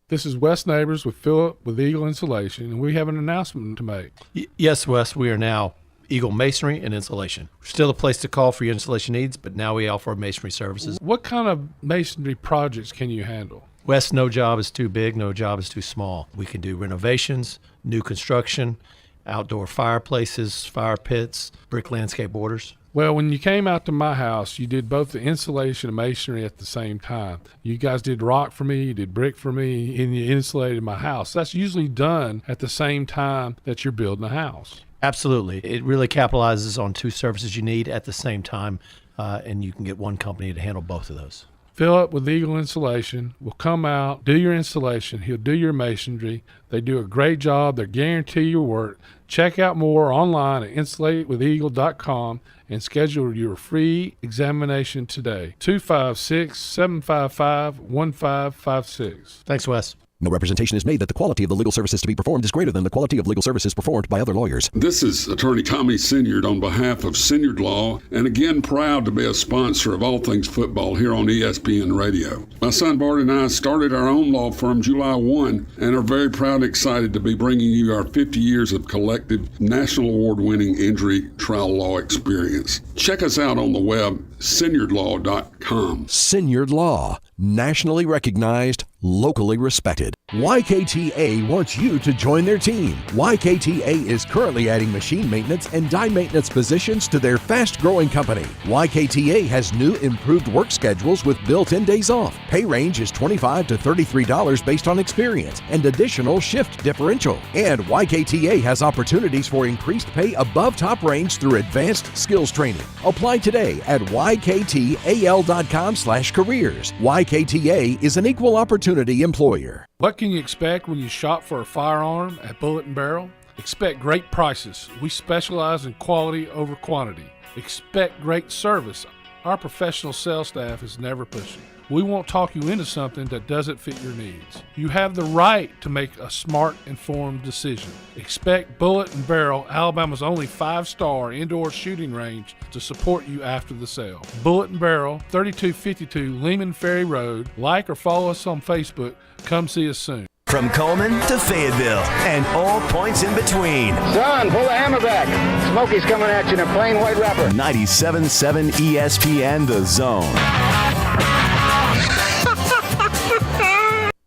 This is Wes Neighbors with Phillip with Eagle Insulation, and we have an announcement to make. Yes, Wes, we are now Eagle Masonry and Insulation. We're still a place to call for your insulation needs, but now we offer masonry services. What kind of masonry projects can you handle? Wes, no job is too big, no job is too small. We can do renovations, new construction, outdoor fireplaces, fire pits, brick landscape borders. Well, when you came out to my house, you did both the insulation and masonry at the same time. You guys did rock for me, you did brick for me, and you insulated my house. That's usually done at the same time that you're building a house. Absolutely. It really capitalizes on two services you need at the same time, and you can get one company to handle both of those. Phillip with Eagle Insulation will come out, do your installation. He'll do your masonry. They do a great job. They guarantee your work. Check out more online at insulatewitheagle.com and schedule your free examination today. 256-755-1556. Thanks, Wes. No representation is made that the quality of the legal services to be performed is greater than the quality of legal services performed by other lawyers. This is Attorney Tommy Sinyard on behalf of Sinyard Law, and again proud to be a sponsor of all things football here on ESPN Radio. My son Bart and I started our own law firm July 1 and are very proud and excited to be bringing you our 50 years of collective national award-winning injury trial law experience. Check us out on the web, sinyardlaw.com. Sinyard Law, nationally recognized, locally respected. YKTA wants you to join their team. YKTA is currently adding machine maintenance and die maintenance positions to their fast-growing company. YKTA has new improved work schedules with built-in days off. Pay range is $25 to $33 based on experience and additional shift differential. And YKTA has opportunities for increased pay above top range through advanced skills training. Apply today at yktal.com/careers. YKTA is an equal opportunity employer. What can you expect when you shop for a firearm at Bullet and Barrel? Expect great prices. We specialize in quality over quantity. Expect great service. Our professional sales staff is never pushing. we won't talk you into something that doesn't fit your needs. You have the right to make a smart, informed decision. Expect Bullet and Barrel, Alabama's only 5-star indoor shooting range, to support you after the sale. Bullet and Barrel, 3252 Lehman Ferry Road. Like or follow us on Facebook. Come see us soon. From Coleman to Fayetteville and all points in between. Son, pull the hammer back. Smokey's coming at you in a plain white wrapper. 97.7 ESPN The Zone.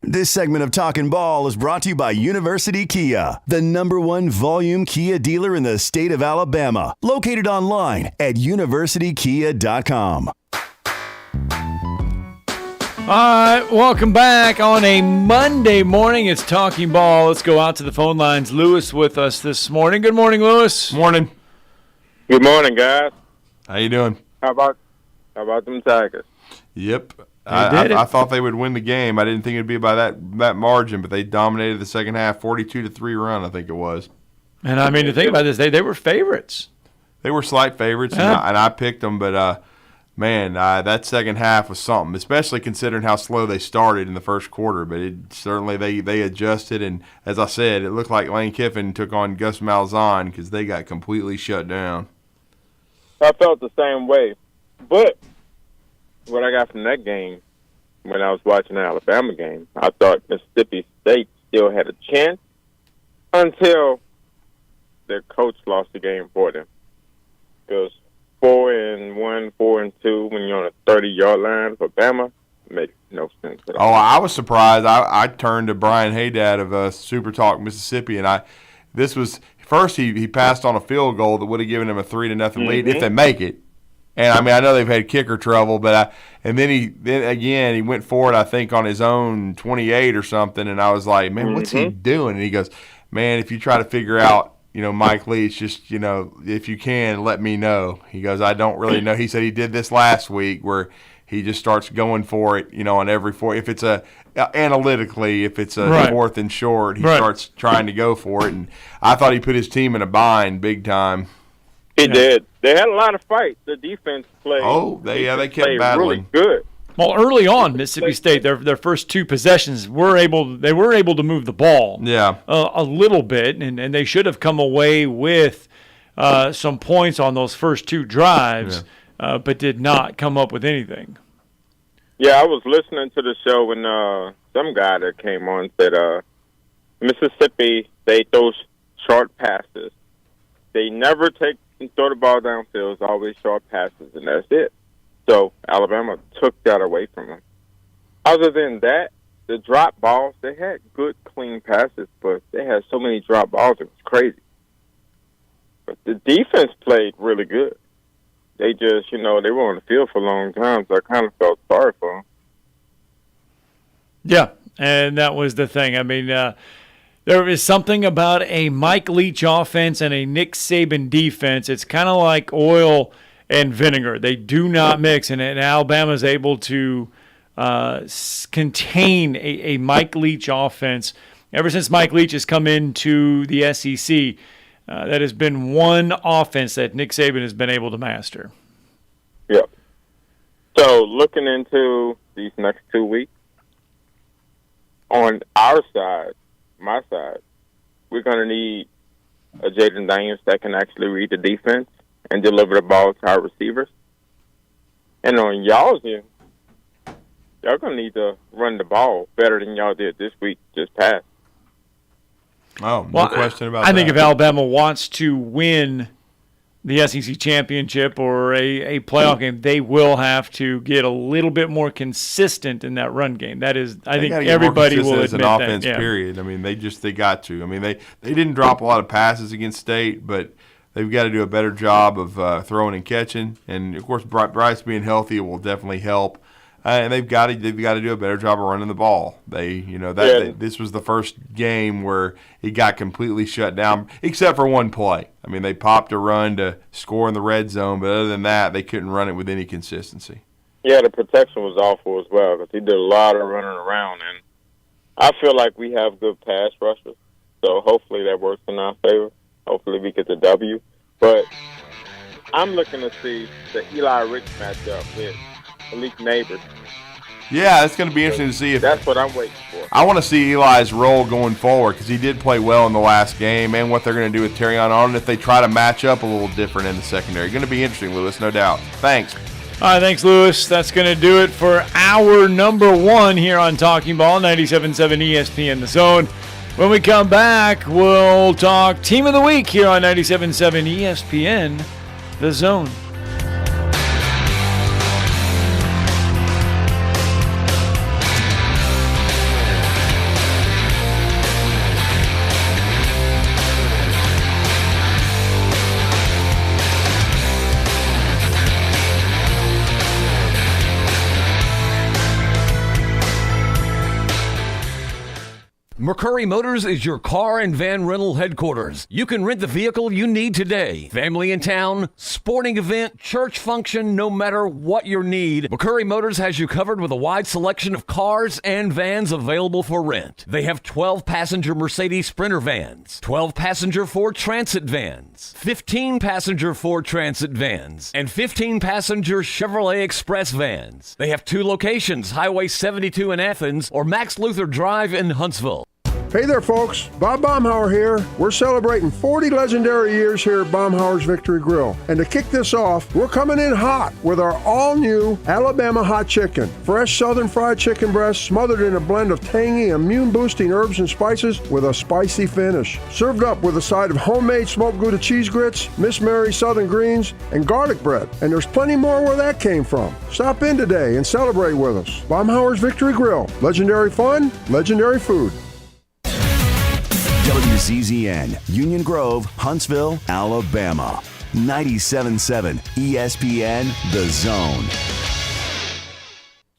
This segment of Talkin' Ball is brought to you by University Kia, the #1 volume Kia dealer in the state of Alabama. Located online at universitykia.com. All right, welcome back on a Monday morning. It's Talking Ball. Let's go out to the phone lines. Lewis with us this morning. Good morning, Lewis. Morning. Good morning, guys. How you doing? How about them Tigers? Yep. I thought they would win the game. I didn't think it'd be by that margin, but they dominated the second half, 42-3 run, I think it was. And I mean, to think about this, they were favorites. They were slight favorites, and I picked them, but man, that second half was something, especially considering how slow they started in the first quarter. But certainly they adjusted, and as I said, it looked like Lane Kiffin took on Gus Malzahn because they got completely shut down. I felt the same way. But what I got from that game, when I was watching the Alabama game, I thought Mississippi State still had a chance until their coach lost the game for them. Because 4-1, 4-2, when you're on a 30-yard line for Bama, makes no sense at all. Oh, I was surprised. I turned to Brian Haydad of Super Talk Mississippi, and this was first he passed on a field goal that would have given him a 3-0 lead if they make it. And I mean, I know they've had kicker trouble, but then again he went for it, I think, on his own 28 or something, and I was like, man, what's he doing? And he goes, man, if you try to figure out, Mike Leach, just, if you can, let me know. He goes, I don't really know. He said he did this last week where he just starts going for it, on every four. If it's analytically, if it's a fourth and short, he starts trying to go for it. And I thought he put his team in a bind big time. He did. They had a lot of fights. The defense played. They kept battling. Really good. Well, early on, Mississippi State, their first two possessions they were able to move the ball. Yeah, a little bit, and they should have come away with some points on those first two drives, but did not come up with anything. Yeah, I was listening to the show when some guy that came on said Mississippi, they throw short passes. They never throw the ball downfield. It's always short passes, and that's it. So Alabama took that away from them. Other than that, the drop balls, they had good, clean passes, but they had so many drop balls, it was crazy. But the defense played really good. They just, they were on the field for a long time, so I kind of felt sorry for them. Yeah, and that was the thing. I mean, there is something about a Mike Leach offense and a Nick Saban defense. It's kind of like oil and vinegar. They do not mix, and Alabama's able to contain a Mike Leach offense. Ever since Mike Leach has come into the SEC, that has been one offense that Nick Saban has been able to master. Yep. So looking into these next 2 weeks, on our side, my side, we're going to need a Jaden Daniels that can actually read the defense and deliver the ball to our receivers. And on y'all's end, y'all going to need to run the ball better than y'all did this week, just past. Oh, no question about that. I think if Alabama wants to win the SEC championship or a playoff game, they will have to get a little bit more consistent in that run game. That is, I think everybody will admit as an offense, period. I mean, they got to. I mean, they didn't drop a lot of passes against State, but they've got to do a better job of throwing and catching. And of course, Bryce being healthy will definitely help. And they've got to do a better job of running the ball. This was the first game where he got completely shut down, except for one play. I mean, they popped a run to score in the red zone, but other than that, they couldn't run it with any consistency. Yeah, the protection was awful as well because he did a lot of running around, and I feel like we have good pass rushers, so hopefully that works in our favor. Hopefully we get the W. But I'm looking to see the Eli Rich matchup with Malik Neighbors. Yeah, it's going to be interesting to see if that's what I'm waiting for. I want to see Eli's role going forward because he did play well in the last game, and what they're going to do with Terrion Arnold if they try to match up a little different in the secondary. Going to be interesting, Lewis, no doubt. Thanks. All right, thanks, Lewis. That's going to do it for hour number 1 here on Talking Ball, 97.7 ESPN The Zone. When we come back, we'll talk Team of the Week here on 97.7 ESPN The Zone. McCurry Motors is your car and van rental headquarters. You can rent the vehicle you need today. Family in town, sporting event, church function, no matter what your need, McCurry Motors has you covered with a wide selection of cars and vans available for rent. They have 12-passenger Mercedes Sprinter vans, 12-passenger Ford Transit vans, 15-passenger Ford Transit vans, and 15-passenger Chevrolet Express vans. They have 2 locations, Highway 72 in Athens or Max Luther Drive in Huntsville. Hey there, folks. Bob Baumhauer here. We're celebrating 40 legendary years here at Baumhauer's Victory Grill. And to kick this off, we're coming in hot with our all-new Alabama Hot Chicken. Fresh southern fried chicken breast smothered in a blend of tangy, immune-boosting herbs and spices with a spicy finish. Served up with a side of homemade smoked Gouda cheese grits, Miss Mary southern greens, and garlic bread. And there's plenty more where that came from. Stop in today and celebrate with us. Baumhauer's Victory Grill. Legendary fun, legendary food. WZZN, Union Grove, Huntsville, Alabama. 97.7 ESPN, The Zone.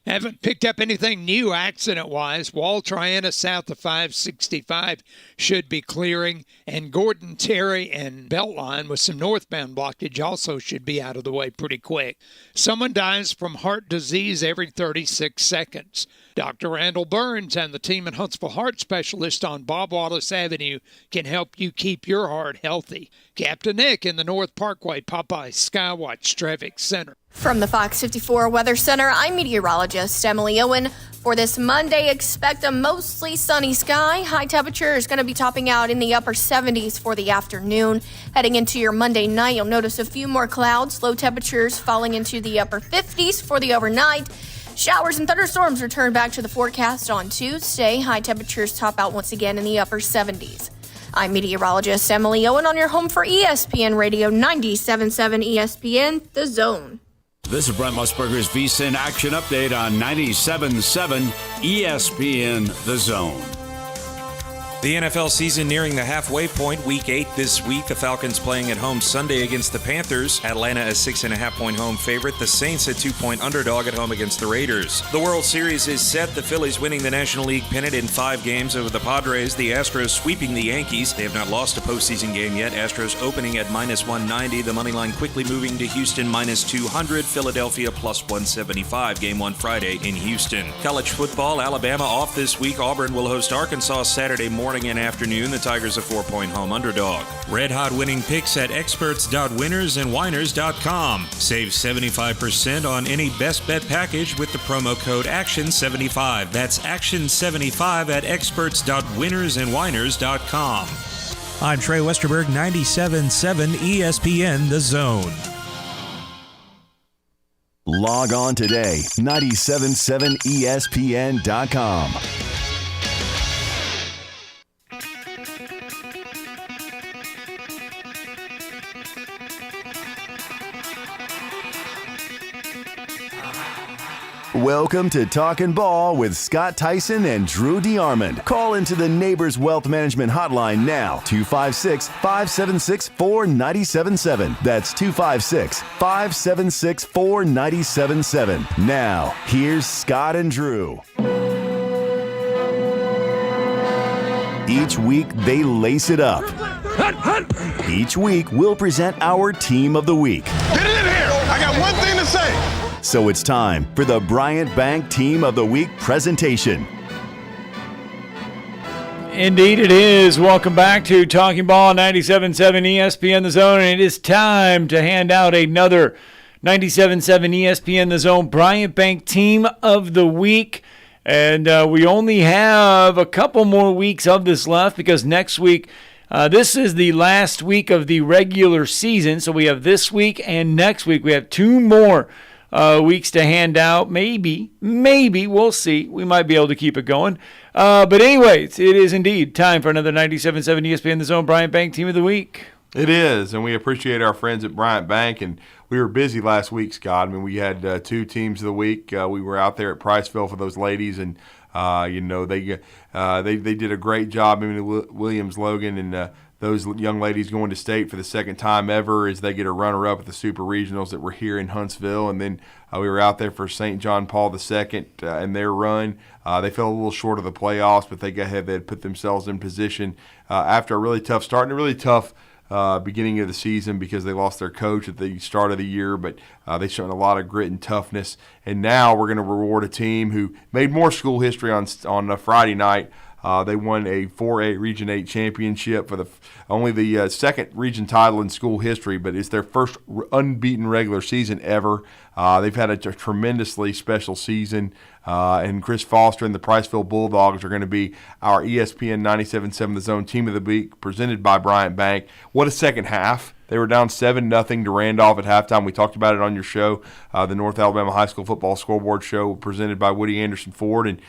Haven't picked up anything new accident-wise. Wall Triana south of 565 should be clearing. And Gordon, Terry, and Beltline with some northbound blockage also should be out of the way pretty quick. Someone dies from heart disease every 36 seconds. Dr. Randall Burns and the team at Huntsville Heart Specialist on Bob Wallace Avenue can help you keep your heart healthy. Captain Nick in the North Parkway Popeye Skywatch Traffic Center. From the Fox 54 Weather Center, I'm meteorologist Emily Owen. For this Monday, expect a mostly sunny sky. High temperature is going to be topping out in the upper 70s for the afternoon. Heading into your Monday night, you'll notice a few more clouds. Low temperatures falling into the upper 50s for the overnight. Showers and thunderstorms return back to the forecast on Tuesday. High temperatures top out once again in the upper 70s. I'm meteorologist Emily Owen on your home for ESPN Radio 97.7 ESPN, The Zone. This is Brent Musburger's VSiN Action Update on 97.7 ESPN The Zone. The NFL season nearing the halfway point. Week 8 this week. The Falcons playing at home Sunday against the Panthers. Atlanta a 6.5-point home favorite. The Saints a 2-point underdog at home against the Raiders. The World Series is set. The Phillies winning the National League pennant in 5 games over the Padres. The Astros sweeping the Yankees. They have not lost a postseason game yet. Astros opening at -190. The money line quickly moving to Houston -200. Philadelphia +175. Game 1 Friday in Houston. College football. Alabama off this week. Auburn will host Arkansas Saturday morning and afternoon. The Tigers a 4-point home underdog. Red hot winning picks at experts.winnersandwhiners.com. Save 75% on any best bet package with the promo code ACTION75. That's ACTION75 at experts.winnersandwhiners.com. I'm Trey Westerberg, 97.7 ESPN The Zone. Log on today, 977ESPN.com. Welcome to Talkin' Ball with Scott Tyson and Drew DeArmond. Call into the Neighbors Wealth Management Hotline now, 256-576-4977. That's 256-576-4977. Now, here's Scott and Drew. Each week, they lace it up. Each week, we'll present our Team of the Week. Get it in here! I got one thing to say! So it's time for the Bryant Bank Team of the Week presentation. Indeed it is. Welcome back to Talking Ball 97.7 ESPN The Zone. And it is time to hand out another 97.7 ESPN The Zone Bryant Bank Team of the Week. And we only have a couple more weeks of this left because next week, this is the last week of the regular season. So we have this week and next week. We have 2 more weeks to hand out. Maybe, we'll see. We might be able to keep it going. But anyways, it is indeed time for another 97.7 ESPN The Zone Bryant Bank Team of the Week. It is, and we appreciate our friends at Bryant Bank. And we were busy last week, Scott. I mean, we had 2 teams of the week. We were out there at Priceville for those ladies, and they did a great job. I mean, Williams Logan and those young ladies going to state for the second time ever as they get a runner-up at the Super Regionals that were here in Huntsville. And then we were out there for St. John Paul II and their run. They fell a little short of the playoffs, but they had put themselves in position after a really tough start and a really tough beginning of the season because they lost their coach at the start of the year, but they showed a lot of grit and toughness. And now we're going to reward a team who made more school history on a Friday night. They won a 4A Region 8 championship for only the second region title in school history, but it's their first unbeaten regular season ever. They've had a tremendously special season, and Chris Foster and the Priceville Bulldogs are going to be our ESPN 97.7 The Zone Team of the Week, presented by Bryant Bank. What a second half. They were down 7-0 to Randolph at halftime. We talked about it on your show, the North Alabama High School Football Scoreboard Show, presented by Woody Anderson Ford. And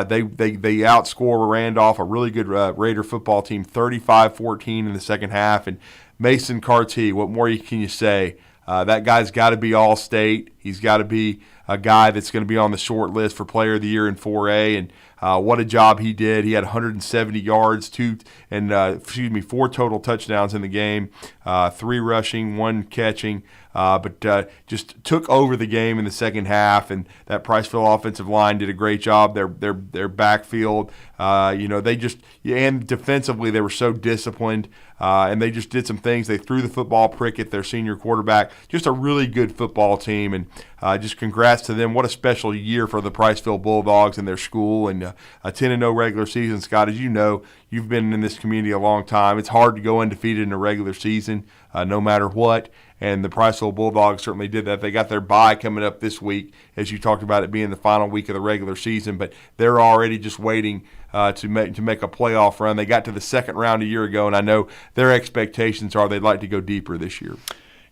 they outscore Randolph, a really good Raider football team, 35-14 in the second half. And Mason Carty, what more can you say? That guy's got to be All-State. He's got to be a guy that's going to be on the short list for Player of the Year in 4A. And what a job he did. He had 170 yards, 4 total touchdowns in the game, 3 rushing, 1 catching, but just took over the game in the second half. And that Priceville offensive line did a great job. Their backfield, and defensively they were so disciplined. And they just did some things. They threw the football prick at their senior quarterback. Just a really good football team, and just congrats to them. What a special year for the Priceville Bulldogs and their school, and a 10-0 regular season. Scott, as you know, you've been in this community a long time. It's hard to go undefeated in a regular season, no matter what. And the Priceville Bulldogs certainly did that. They got their bye coming up this week, as you talked about it being the final week of the regular season. But they're already just waiting to make a playoff run. They got to the second round a year ago, and I know their expectations are they'd like to go deeper this year.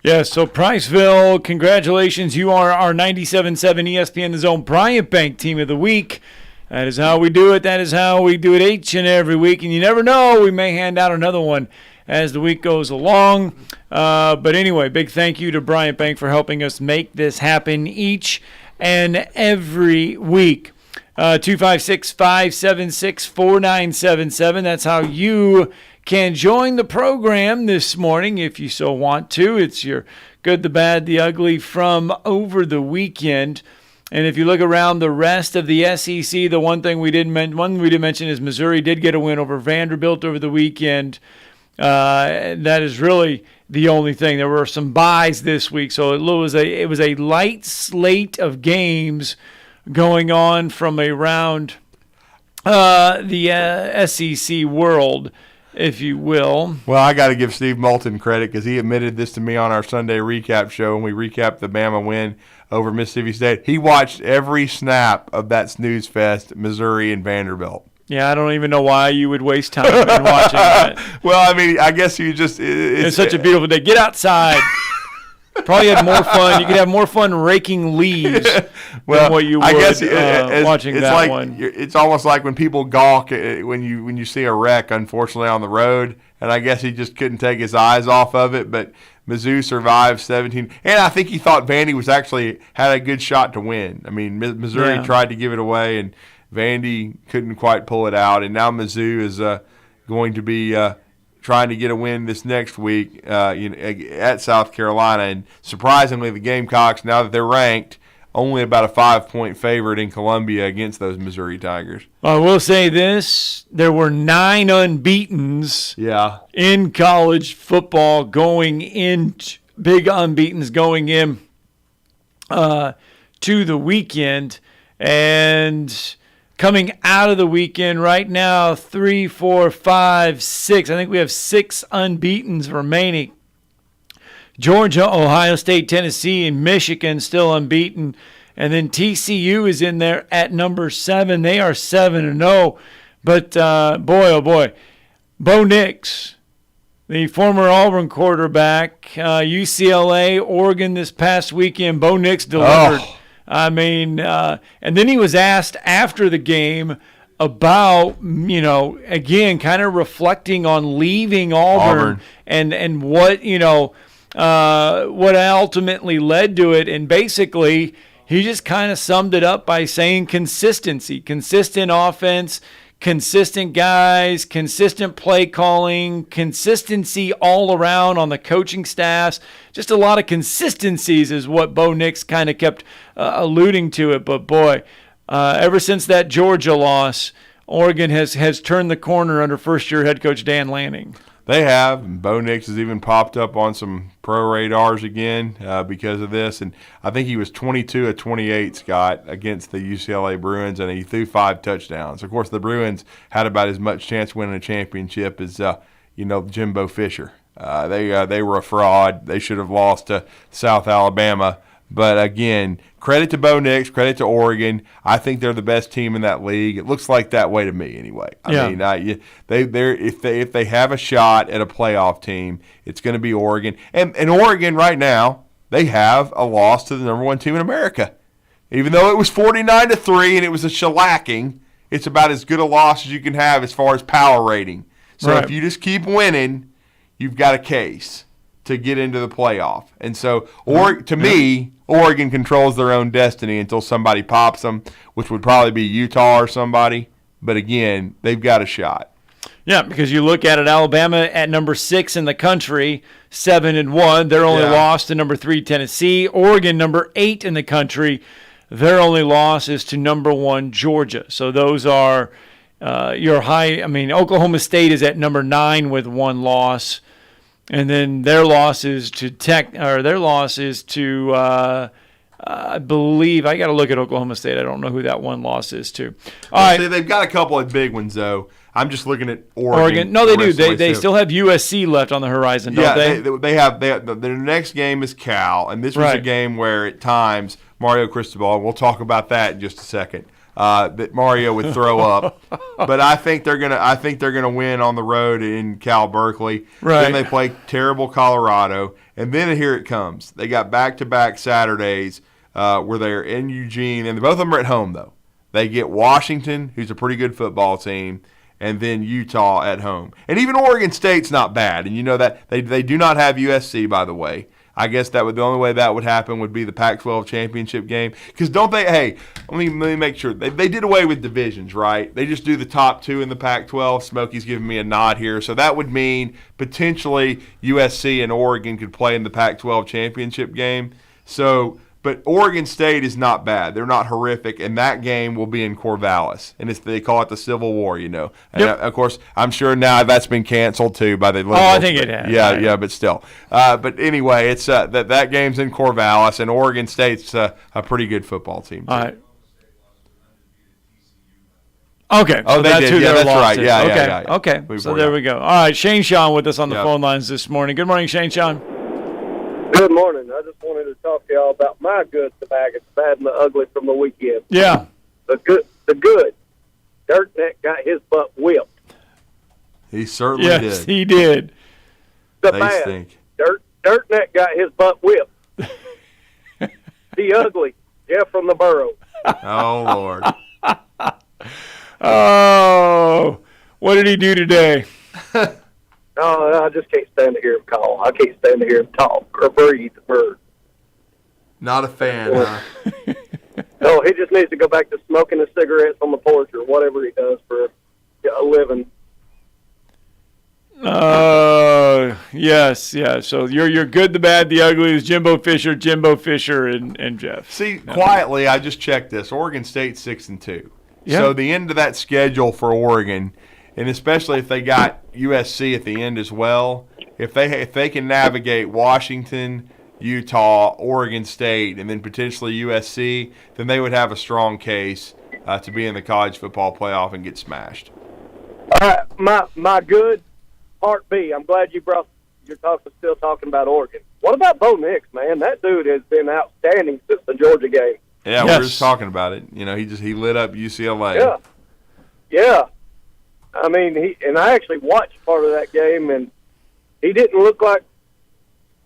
Yeah, so Priceville, congratulations. You are our 97.7 ESPN The Zone Bryant Bank Team of the Week. That is how we do it. That is how we do it each and every week. And you never know, we may hand out another one as the week goes along. But anyway, big thank you to Bryant Bank for helping us make this happen each and every week. 256-576-4977. That's how you can join the program this morning if you so want to. It's your good, the bad, the ugly from over the weekend. And if you look around the rest of the SEC, the one thing we didn't mention is Missouri did get a win over Vanderbilt over the weekend. That is really the only thing. There were some byes this week, so it was a light slate of games going on from around the SEC world, if you will. Well, I got to give Steve Moulton credit because he admitted this to me on our Sunday recap show when we recapped the Bama win over Mississippi State. He watched every snap of that snooze fest, Missouri and Vanderbilt. Yeah, I don't even know why you would waste time in watching that. Well, I mean, I guess you just... It's such a beautiful day. Get outside. Probably had more fun. You could have more fun raking leaves than what you would watching that one. It's almost like when people gawk when you see a wreck, unfortunately, on the road. And I guess he just couldn't take his eyes off of it. But Mizzou survived 17. And I think he thought Vandy had a good shot to win. I mean, Missouri tried to give it away, and Vandy couldn't quite pull it out. And now Mizzou is going to be trying to get a win this next week at South Carolina. And surprisingly, the Gamecocks, now that they're ranked, only about a 5-point favorite in Columbia against those Missouri Tigers. I will say this. There were 9 unbeatens in college football going in, big unbeatens going in to the weekend. And coming out of the weekend right now, 3, 4, 5, 6. I think we have 6 unbeatens remaining Georgia, Ohio State, Tennessee, and Michigan still unbeaten. And then TCU is in there at number 7. They are 7-0. But, boy, oh, boy, Bo Nix, the former Auburn quarterback, UCLA, Oregon this past weekend, Bo Nix delivered. Oh. I mean, and then he was asked after the game about, again, kind of reflecting on leaving Auburn. And what, what ultimately led to it. And basically, he just kind of summed it up by saying consistency, consistent offense, consistent guys, consistent play calling, consistency all around on the coaching staffs. Just a lot of consistencies is what Bo Nix kind of kept alluding to it. But, boy, ever since that Georgia loss, Oregon has turned the corner under first-year head coach Dan Lanning. They have. And Bo Nix has even popped up on some pro radars again because of this. And I think he was 22 of 28, Scott, against the UCLA Bruins, and he threw 5 touchdowns. Of course, the Bruins had about as much chance winning a championship as, Jimbo Fisher. They were a fraud. They should have lost to South Alabama. But, again, credit to Bo Nix, credit to Oregon. I think they're the best team in that league. It looks like that way to me anyway. I mean, if they have a shot at a playoff team, it's going to be Oregon. And Oregon right now, they have a loss to the number 1 team in America. Even though it was 49-3 and it was a shellacking, it's about as good a loss as you can have as far as power rating. So if you just keep winning, you've got a case to get into the playoff. And so, to me, Oregon controls their own destiny until somebody pops them, which would probably be Utah or somebody. But again, they've got a shot. Yeah, because you look at it, Alabama at number 6 in the country, 7-1. Their only loss to number 3 Tennessee. Oregon number 8 in the country. Their only loss is to number 1 Georgia. So those are your high. I mean, Oklahoma State is at number 9 with 1 loss. And then their loss is to I believe, I got to look at Oklahoma State. I don't know who that 1 loss is to. All right. See, they've got a couple of big ones, though. I'm just looking at Oregon. No, they do. They still have USC left on the horizon, don't they? They have. Their next game is Cal, and this was a game where at times Mario Cristobal, we'll talk about that in just a second, that Mario would throw up. But I think they're gonna win on the road in Cal Berkeley. Right. Then they play terrible Colorado, and then here it comes. They got back-to-back Saturdays where they're in Eugene, and both of them are at home though. They get Washington, who's a pretty good football team, and then Utah at home. And even Oregon State's not bad, and you know that they do not have USC, by the way. I guess the only way that would happen would be the Pac-12 championship game. Because don't they? Hey, let me make sure they did away with divisions, right? They just do the top 2 in the Pac-12. Smokey's giving me a nod here, so that would mean potentially USC and Oregon could play in the Pac-12 championship game. So, but Oregon State is not bad. They're not horrific, and that game will be in Corvallis, and they call it the Civil War, And of course, I'm sure now that's been canceled too by the Liberals. I think it has. Yeah, but still. But anyway, it's that game's in Corvallis, and Oregon State's a pretty good football team. All right. Okay. Oh, so they did. Yeah, that's right. Yeah. Okay. So there we go. All right. Shane Sean with us on the phone lines this morning. Good morning, Shane Sean. Good morning. I just wanted to talk to y'all about my good, the bad, the bad, and the ugly from the weekend. Yeah. The good. Dirtneck got his butt whipped. He certainly did. Yes, he did. The they bad. Stink. Dirtneck got his butt whipped. The ugly. Jeff from the borough. Oh, Lord. Oh, what did he do today? Oh, I just can't stand to hear him call. I can't stand to hear him talk or breathe the bird. Not a fan, huh? No, he just needs to go back to smoking his cigarettes on the porch or whatever he does for a living. Yes. So you're good, the bad, the ugly is Jimbo Fisher, and Jeff. See, quietly, I just checked this. Oregon State's 6-2. Yeah. So the end of that schedule for Oregon, and especially if they got USC at the end as well, if they can navigate Washington, Utah, Oregon State, and then potentially USC, then they would have a strong case to be in the college football playoff and get smashed. My good, Part B. I'm glad you brought you're still talking about Oregon. What about Bo Nix, man? That dude has been outstanding since the Georgia game. Yeah, we were just talking about it. You know, he lit up UCLA. Yeah. I mean, I actually watched part of that game, and he didn't look like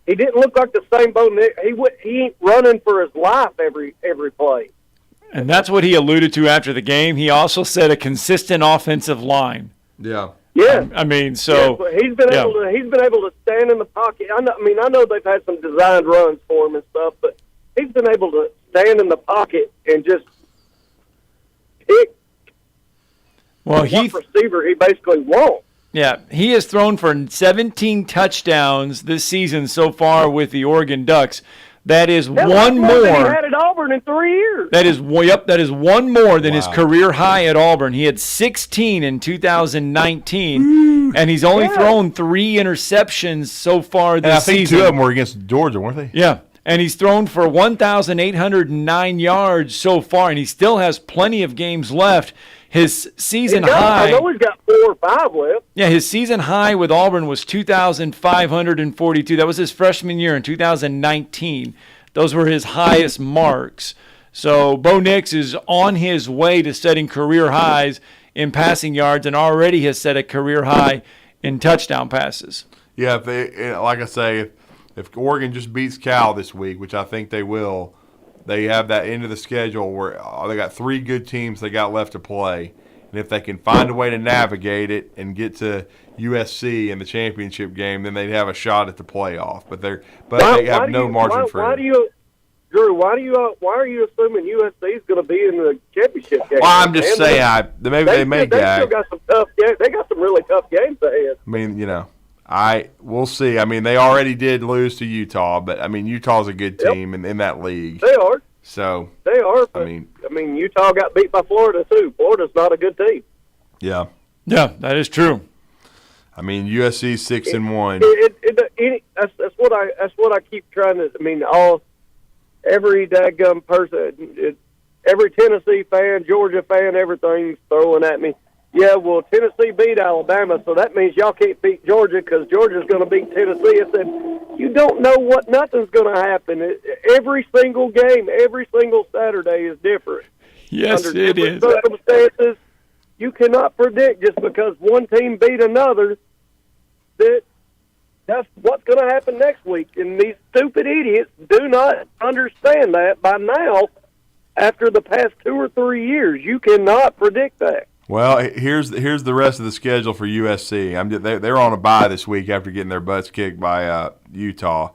the same Bo Nix. He ain't running for his life every play. And that's what he alluded to after the game. He also said a consistent offensive line. Yeah. Yeah. I mean, so but he's been able to stand in the pocket. I know they've had some designed runs for him and stuff, but he's been able to stand in the pocket and just pick what receiver he basically wants. Yeah, he has thrown for 17 touchdowns this season so far with the Oregon Ducks. That is one more. He had at Auburn in 3 years. That is one more than his career high at Auburn. He had 16 in 2019, and he's only thrown 3 interceptions so far this season. I think 2 of them were against Georgia, weren't they? Yeah, and he's thrown for 1,809 yards so far, and he still has plenty of games left. His season high. I know he's got 4 or 5 left. Yeah, his season high with Auburn was 2,542. That was his freshman year in 2019. Those were his highest marks. So Bo Nix is on his way to setting career highs in passing yards and already has set a career high in touchdown passes. Yeah, like I say, if Oregon just beats Cal this week, which I think they will, they have that end of the schedule where they got 3 good teams they got left to play. And if they can find a way to navigate it and get to USC in the championship game, then they'd have a shot at the playoff. But they have no margin for it. Drew, why are you assuming USC is going to be in the championship game? Well, I'm just saying, they may gag. Still got some tough games. They got some really tough games ahead. I mean, we'll see. I mean, they already did lose to Utah, but I mean, Utah's a good team in that league. They are. So they are. But, I mean, Utah got beat by Florida too. Florida's not a good team. Yeah. Yeah, that is true. I mean, USC's 6-1. That's what I keep trying to. I mean, every daggum person, every Tennessee fan, Georgia fan, everything's throwing at me. Yeah, well, Tennessee beat Alabama, so that means y'all can't beat Georgia because Georgia's going to beat Tennessee. I said, you don't know nothing's going to happen. Every single game, every single Saturday is different. Yes, Under it different is. circumstances, you cannot predict just because one team beat another that's what's going to happen next week. And these stupid idiots do not understand that by now. After the past 2 or 3 years, you cannot predict that. Well, here's the rest of the schedule for USC. They're on a bye this week after getting their butts kicked by Utah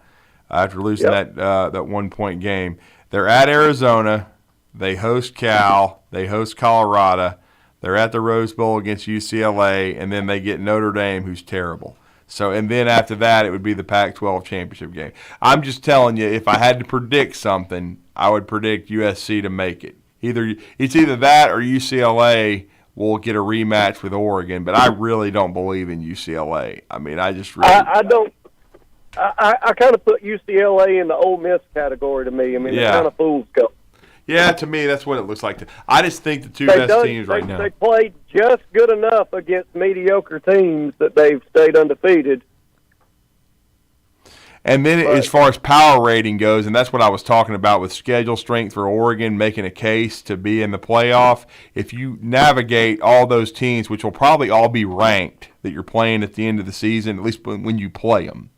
after losing that 1-point game. They're at Arizona. They host Cal. They host Colorado. They're at the Rose Bowl against UCLA, and then they get Notre Dame, who's terrible. So, and then after that, it would be the Pac-12 championship game. I'm just telling you, if I had to predict something, I would predict USC to make it. It's either that or UCLA will get a rematch with Oregon, but I really don't believe in UCLA. I mean, I just really I don't. I kind of put UCLA in the Ole Miss category to me. I mean, it's kind of fool's gold. Yeah, to me, that's what it looks like. I just think the two best teams right now. They played just good enough against mediocre teams that they've stayed undefeated. And then as far as power rating goes, and that's what I was talking about with schedule strength for Oregon making a case to be in the playoff, if you navigate all those teams, which will probably all be ranked that you're playing at the end of the season, at least when you play them,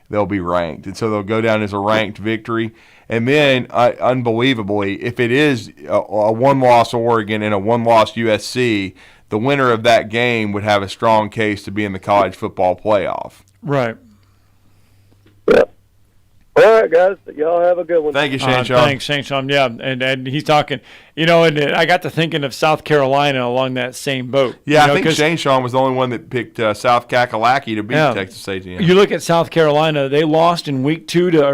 they'll be ranked. And so they'll go down as a ranked victory. And then, unbelievably, if it is a one-loss Oregon and a one-loss USC, the winner of that game would have a strong case to be in the college football playoff. Right. All right, guys. Y'all have a good one. Thank you, Shane Sean. Thanks, Shane Sean. Yeah, and he's talking, and I got to thinking of South Carolina along that same boat. Yeah, I think Shane Sean was the only one that picked South Kakalaki to beat Texas A&M. You look at South Carolina; they lost in week 2 to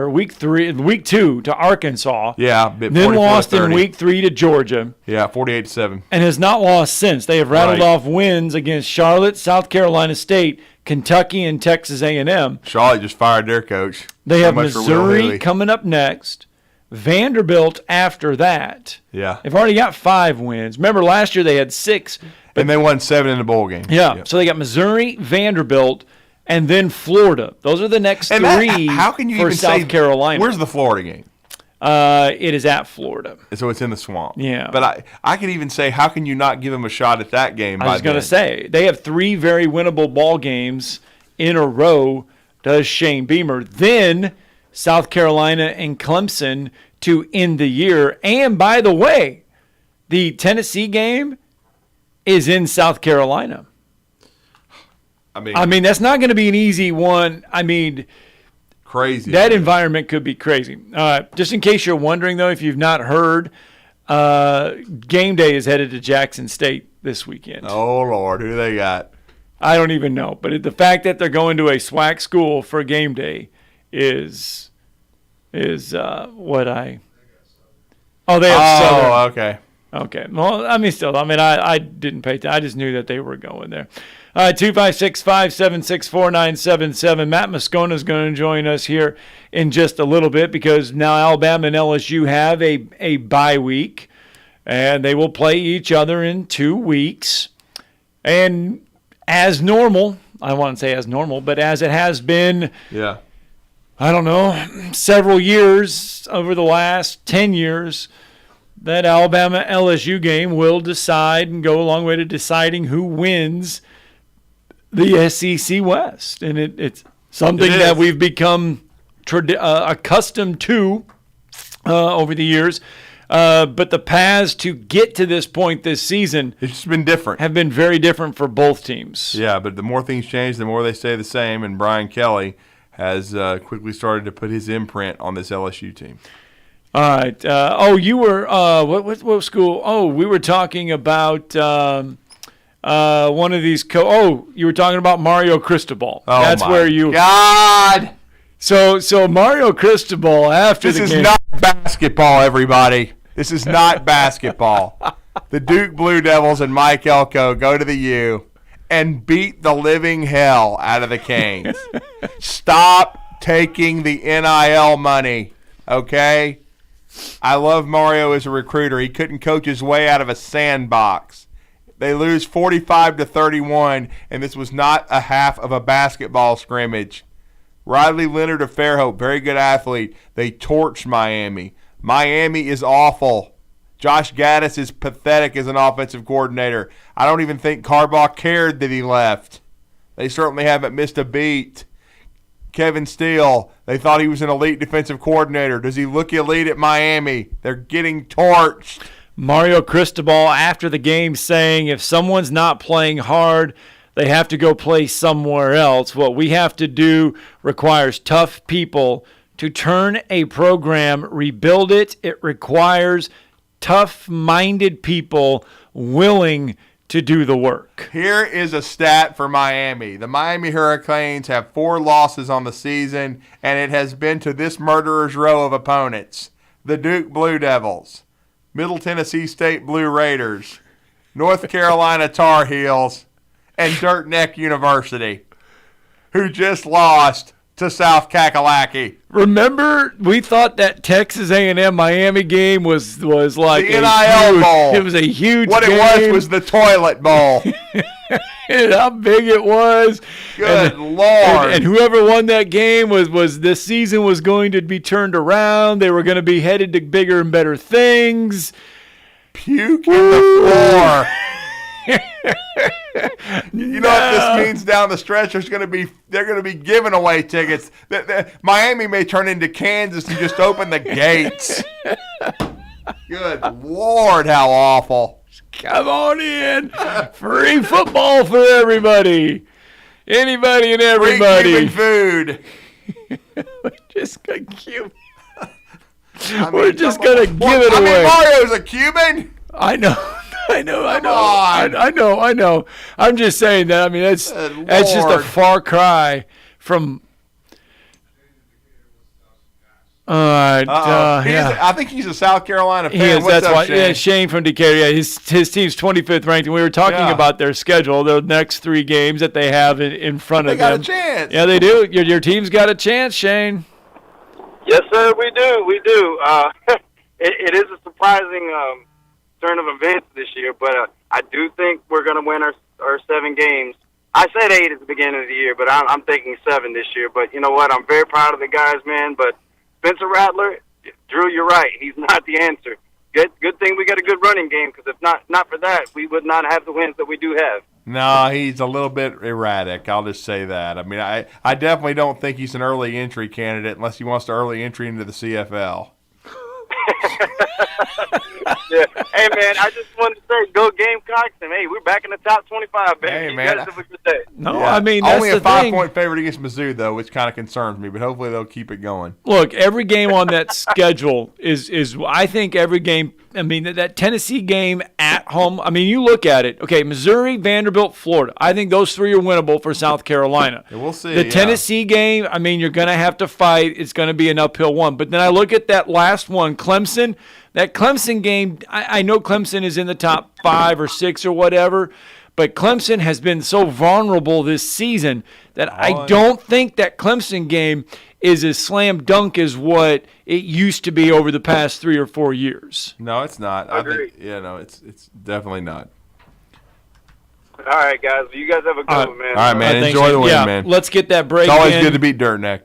Arkansas. Yeah, then lost in week 3 to Georgia. Yeah, 48-7, and has not lost since. They have rattled off wins against Charlotte, South Carolina State, Kentucky, and Texas A&M. Charlotte just fired their coach. They have Missouri coming up next, Vanderbilt after that. Yeah. They've already got 5 wins. Remember, last year they had 6. And they won 7 in the bowl game. Yeah. So they got Missouri, Vanderbilt, and then Florida. Those are the next three how can you for even South say, Carolina. Where's the Florida game? It is at Florida. So it's in the swamp. Yeah. But I could even say, how can you not give them a shot at that game? I was going to say, they have 3 very winnable ball games in a row, does Shane Beamer. Then South Carolina and Clemson to end the year. And by the way, the Tennessee game is in South Carolina. I mean, that's not going to be an easy one. I mean, crazy. That environment could be crazy. Just in case you're wondering, though, if you've not heard, game day is headed to Jackson State this weekend. Oh, Lord. Who they got? I don't even know. But the fact that they're going to a SWAC school for game day is what I – oh, they have Southern. Oh, okay. Okay. Well, I mean, still, I didn't pay attention. I just knew that they were going there. 256-576-4977. Matt Moscona is going to join us here in just a little bit because now Alabama and LSU have a bye week, and they will play each other in 2 weeks. And as normal, I won't say as normal, but as it has been, I don't know, several years over the last 10 years, that Alabama-LSU game will decide and go a long way to deciding who wins the SEC West. And it's something that we've become accustomed to over the years. But the paths to get to this point this season it's been different. Have been very different for both teams. Yeah, but the more things change, the more they stay the same. And Brian Kelly has quickly started to put his imprint on this LSU team. All right. You were what school? Oh, we were talking about one of these. You were talking about Mario Cristobal. Oh, that's where you. God. So Mario Cristobal after this the game. This is not basketball, everybody. This is not basketball. The Duke Blue Devils and Mike Elko go to the U and beat the living hell out of the Canes. Stop taking the NIL money, okay? I love Mario as a recruiter. He couldn't coach his way out of a sandbox. They lose 45-31, and this was not a half of a basketball scrimmage. Riley Leonard of Fairhope, very good athlete. They torched Miami. Miami is awful. Josh Gaddis is pathetic as an offensive coordinator. I don't even think Harbaugh cared that he left. They certainly haven't missed a beat. Kevin Steele, they thought he was an elite defensive coordinator. Does he look elite at Miami? They're getting torched. Mario Cristobal after the game saying if someone's not playing hard, they have to go play somewhere else. What we have to do requires tough people to turn a program, rebuild it. It requires tough-minded people willing to do the work. Here is a stat for Miami. The Miami Hurricanes have 4 losses on the season, and it has been to this murderer's row of opponents. The Duke Blue Devils, Middle Tennessee State Blue Raiders, North Carolina Tar Heels, and Dirt Neck University, who just lost to South Kakalaki. Remember, we thought that Texas A&M Miami game was like the NIL bowl. It was a huge What game. It was the toilet bowl. And how big it was. Good Lord. And whoever won that game was this season was going to be turned around. They were going to be headed to bigger and better things. Puke in the floor. You know what this means down the stretch? They're going to be giving away tickets. Miami may turn into Kansas and just open the gates. Good Lord, how awful! Come on in, free football for everybody, anybody and everybody. Free Cuban food. We're just gonna give it away. Mario's a Cuban. I know. I'm just saying that. I mean, that's just a far cry from. I think he's a South Carolina fan. That's why. Shane? Yeah, Shane from Decatur. Yeah, his team's 25th ranked, and we were talking about their schedule, the next 3 games that they have in front of them. They got a chance. Yeah, they do. Your team's got a chance, Shane. Yes, sir. We do. It is a surprising turn of events this year, but I do think we're going to win our 7 games I said 8 at the beginning of the year, but I'm thinking 7 this year. But you know what? I'm very proud of the guys, man. But Spencer Rattler, Drew, you're right. He's not the answer. Good thing we got a good running game, because if not for that, we would not have the wins that we do have. No, he's a little bit erratic. I'll just say that. I mean, I definitely don't think he's an early entry candidate unless he wants to early entry into the CFL. Yeah. Hey, man, I just wanted to say, go Gamecocks, and hey, we're back in the top 25, baby. Hey, you man. guys have a good day. No, Yeah. I mean, that's only the a 5 thing. point favorite against Mizzou, though, which kind of concerns me. But hopefully they'll keep it going. Look, every game on that schedule is I think every game. I mean, that Tennessee game at home. I mean, you look at it. Okay, Missouri, Vanderbilt, Florida. I think those 3 are winnable for South Carolina. Yeah, we'll see. The Tennessee game. I mean, you're going to have to fight. It's going to be an uphill one. But then I look at that last one, Clemson. That Clemson game. I know Clemson is in the top 5 or 6 or whatever. But Clemson has been so vulnerable this season that I don't think that Clemson game is as slam dunk as what it used to be over the past 3 or 4 years. No, it's not. I agree. think it's definitely not. All right, guys. You guys have a good one, man. All right, man. Enjoy the win, man. Let's get that break in. It's always good to beat Dirtneck.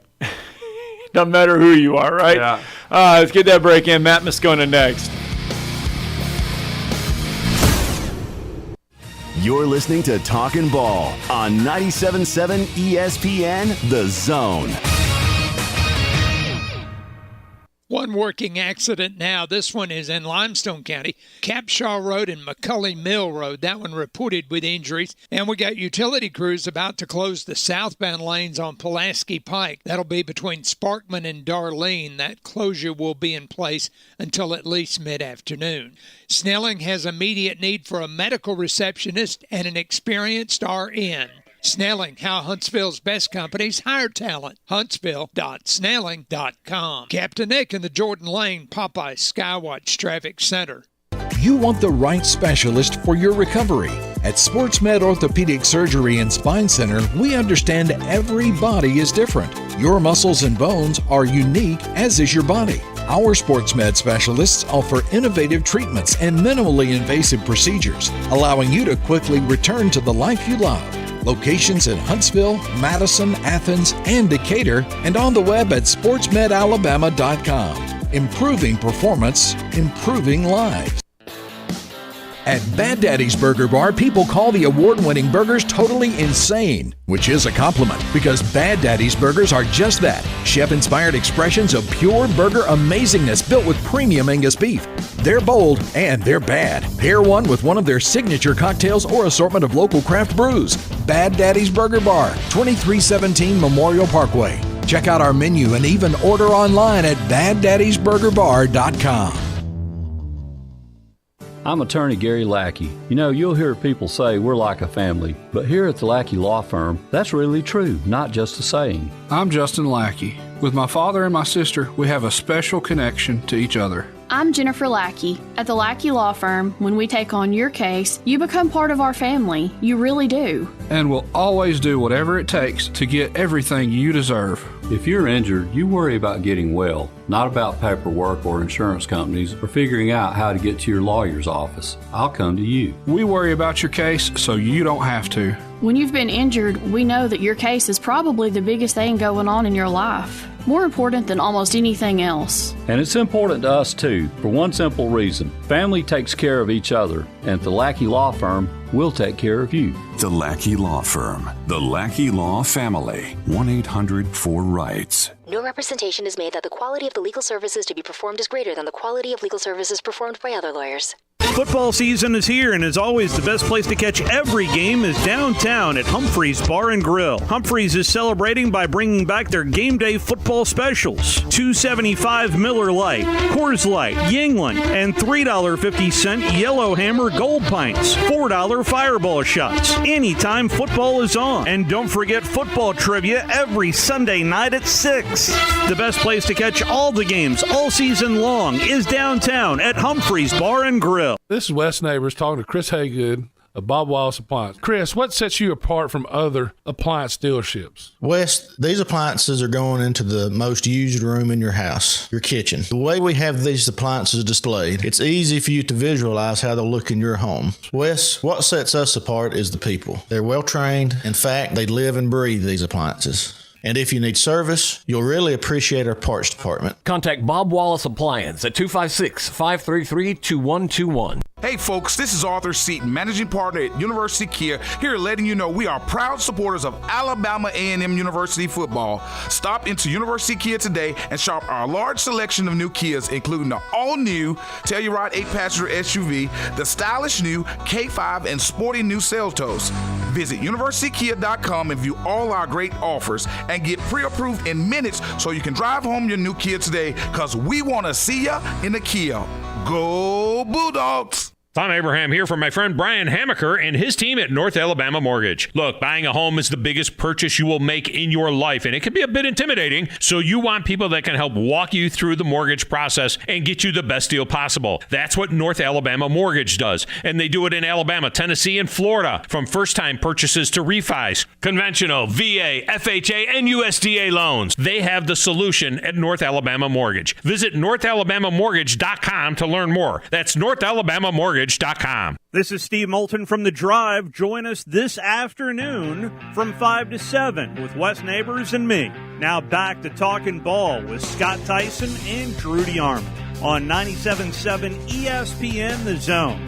Doesn't matter who you are, right? Yeah. Let's get that break in. Matt Moscona next. You're listening to Talkin' Ball on 97.7 ESPN The Zone. One working accident now. This one is in Limestone County. Capshaw Road and McCulley Mill Road. That one reported with injuries. And we got utility crews about to close the southbound lanes on Pulaski Pike. That'll be between Sparkman and Darlene. That closure will be in place until at least mid-afternoon. Snelling has immediate need for a medical receptionist and an experienced RN. Snelling, how Huntsville's best companies hire talent. Huntsville.snelling.com. Captain Nick in the Jordan Lane Popeye Skywatch Traffic Center. You want the right specialist for your recovery. At SportsMed Orthopedic Surgery and Spine Center, we understand every body is different. Your muscles and bones are unique, as is your body. Our SportsMed specialists offer innovative treatments and minimally invasive procedures, allowing you to quickly return to the life you love. Locations in Huntsville, Madison, Athens, and Decatur, and on the web at sportsmedalabama.com. Improving performance, improving lives. At Bad Daddy's Burger Bar, people call the award-winning burgers totally insane, which is a compliment because Bad Daddy's Burgers are just that, chef-inspired expressions of pure burger amazingness built with premium Angus beef. They're bold and they're bad. Pair one with one of their signature cocktails or assortment of local craft brews. Bad Daddy's Burger Bar, 2317 Memorial Parkway. Check out our menu and even order online at baddaddysburgerbar.com. I'm attorney Gary Lackey. You know, you'll hear people say we're like a family, but here at the Lackey Law Firm, that's really true, not just a saying. I'm Justin Lackey. With my father and my sister, we have a special connection to each other. I'm Jennifer Lackey. At the Lackey Law Firm, when we take on your case, you become part of our family. You really do. And we'll always do whatever it takes to get everything you deserve. If you're injured, you worry about getting well, not about paperwork or insurance companies or figuring out how to get to your lawyer's office. I'll come to you. We worry about your case so you don't have to. When you've been injured, we know that your case is probably the biggest thing going on in your life. More important than almost anything else. And it's important to us too, for one simple reason. Family takes care of each other, and at the Lackey Law Firm, we'll take care of you. The Lackey Law Firm. The Lackey Law Family. 1-800-4RIGHTS. No representation is made that the quality of the legal services to be performed is greater than the quality of legal services performed by other lawyers. Football season is here, and as always, the best place to catch every game is downtown at Humphreys Bar and Grill. Humphreys is celebrating by bringing back their game day football specials. $2.75 Miller Lite, Coors Light, Yingling, and $3.50 Yellowhammer Gold Pints. $4 Fireball shots. Anytime football is on. And don't forget football trivia every Sunday night at 6. The best place to catch all the games all season long is downtown at Humphreys Bar and Grill. This is Wes Neighbors talking to Chris Haygood of Bob Wallace Appliance. Chris, what sets you apart from other appliance dealerships? Wes, these appliances are going into the most used room in your house, your kitchen. The way we have these appliances displayed, it's easy for you to visualize how they'll look in your home. Wes, what sets us apart is the people. They're well trained. In fact, they live and breathe these appliances. And if you need service, you'll really appreciate our parts department. Contact Bob Wallace Appliance at 256-533-2121. Hey folks, this is Arthur Seaton, managing partner at University Kia, here letting you know we are proud supporters of Alabama A&M University football. Stop into University Kia today and shop our large selection of new Kias, including the all-new Telluride 8-passenger SUV, the stylish new K5, and sporty new Seltos. Visit universitykia.com and view all our great offers and get pre-approved in minutes so you can drive home your new Kia today, because we want to see ya in the Kia. Go Bulldogs! Tom Abraham here from my friend Brian Hamaker and his team at North Alabama Mortgage. Look, buying a home is the biggest purchase you will make in your life, and it can be a bit intimidating, so you want people that can help walk you through the mortgage process and get you the best deal possible. That's what North Alabama Mortgage does, and they do it in Alabama, Tennessee, and Florida, from first-time purchases to refis, conventional, VA, FHA, and USDA loans. They have the solution at North Alabama Mortgage. Visit NorthAlabamaMortgage.com to learn more. That's NorthAlabamaMortgage.com. This is Steve Moulton from The Drive. Join us this afternoon from 5 to 7 with Wes Neighbors and me. Now back to Talkin' Ball with Scott Tyson and Drew DeArmond on 97.7 ESPN The Zone.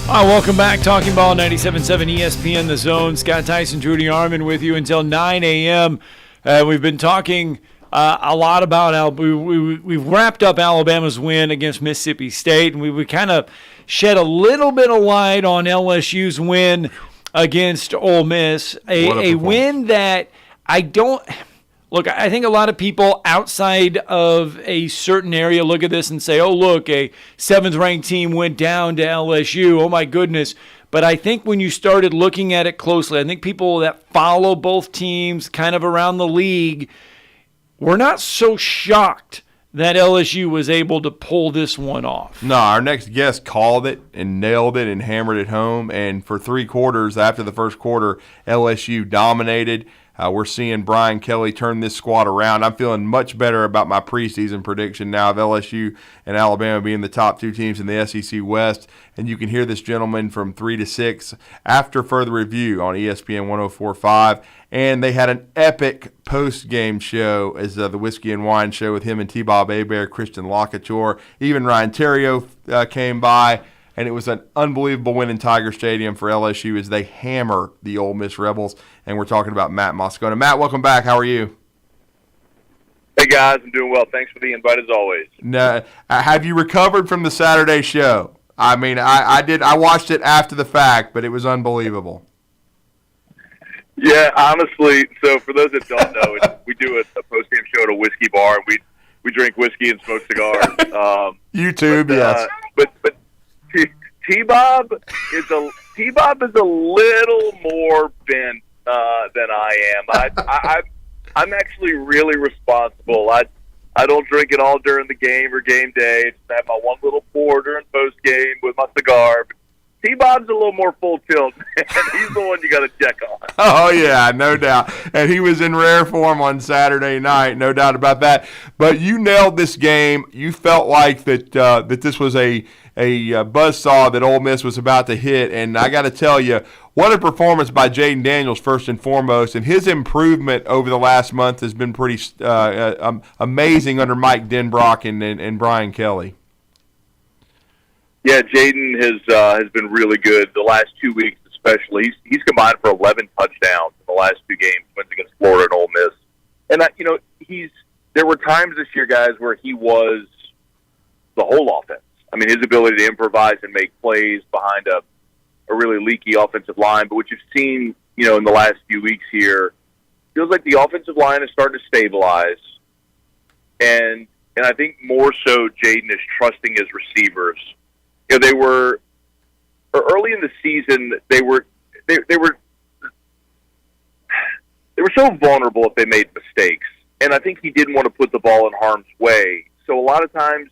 All right, welcome back. Talking Ball, 97.7 ESPN The Zone. Scott Tyson, Drew DeArmond with you until 9 a.m. We've been talking a lot about we've wrapped up Alabama's win against Mississippi State, and we kind of shed a little bit of light on LSU's win against Ole Miss, a win that I think a lot of people outside of a certain area look at this and say, oh, look, a 7th-ranked team went down to LSU. Oh, my goodness. But I think when you started looking at it closely, I think people that follow both teams kind of around the league we're not so shocked that LSU was able to pull this one off. No, our next guest called it and nailed it and hammered it home. And for 3 quarters after the first quarter, LSU dominated. We're seeing Brian Kelly turn this squad around. I'm feeling much better about my preseason prediction now of LSU and Alabama being the top 2 teams in the SEC West. And you can hear this gentleman from 3 to 6 after further review on ESPN 104.5. And they had an epic post-game show as the Whiskey and Wine Show with him and T-Bob Hebert, Christian Lockature. Even Ryan Theriot came by. And it was an unbelievable win in Tiger Stadium for LSU as they hammer the Ole Miss Rebels. And we're talking about Matt Moscona. Matt, welcome back. How are you? Hey, guys. I'm doing well. Thanks for the invite, as always. Now, have you recovered from the Saturday show? I mean, I did. I watched it after the fact, but it was unbelievable. Yeah, honestly. So for those that don't know, we do a post-game show at a whiskey bar. We drink whiskey and smoke cigars. YouTube, yes. But T-Bob is a little more bent than I am. I'm actually really responsible. I don't drink it all during the game or game day. Just have my one little pour during post game with my cigar. But T-Bob's a little more full tilt, and he's the one you got to check on. Oh, yeah, no doubt. And he was in rare form on Saturday night, no doubt about that. But you nailed this game. You felt like that this was a buzzsaw that Ole Miss was about to hit. And I got to tell you, what a performance by Jaden Daniels, first and foremost. And his improvement over the last month has been pretty amazing under Mike Denbrock and Brian Kelly. Yeah, Jaden has been really good the last 2 weeks, especially. He's combined for 11 touchdowns in the last 2 games, wins against Florida and Ole Miss. And there were times this year, guys, where he was the whole offense. I mean, his ability to improvise and make plays behind a really leaky offensive line. But what you've seen, in the last few weeks here, feels like the offensive line is starting to stabilize. And I think more so Jaden is trusting his receivers. They were early in the season. They were so vulnerable if they made mistakes, and I think he didn't want to put the ball in harm's way. So a lot of times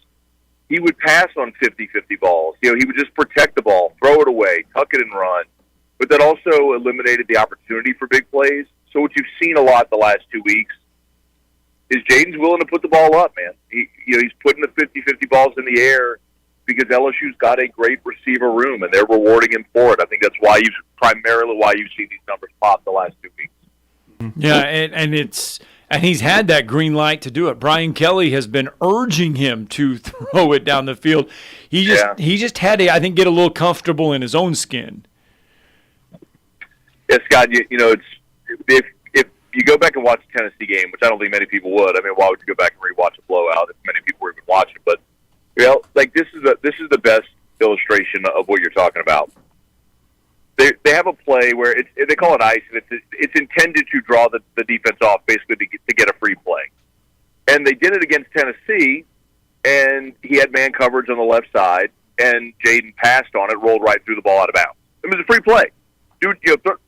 he would pass on 50-50 balls. He would just protect the ball, throw it away, tuck it and run. But that also eliminated the opportunity for big plays. So what you've seen a lot the last 2 weeks is Jaden's willing to put the ball up, man. He's putting the 50-50 balls in the air because LSU's got a great receiver room, and they're rewarding him for it. I think that's primarily why you've seen these numbers pop the last 2 weeks. Yeah, and he's had that green light to do it. Brian Kelly has been urging him to throw it down the field. He just had to, I think, get a little comfortable in his own skin. Yeah, Scott, it's if you go back and watch the Tennessee game, which I don't think many people would. I mean, why would you go back and rewatch a blowout if many people were even watching? But this is the best illustration of what you're talking about. They have a play where they call it ice, and it's intended to draw the defense off, basically to get a free play. And they did it against Tennessee, and he had man coverage on the left side, and Jaden passed on it, rolled right through the ball out of bounds. It was a free play. Dude,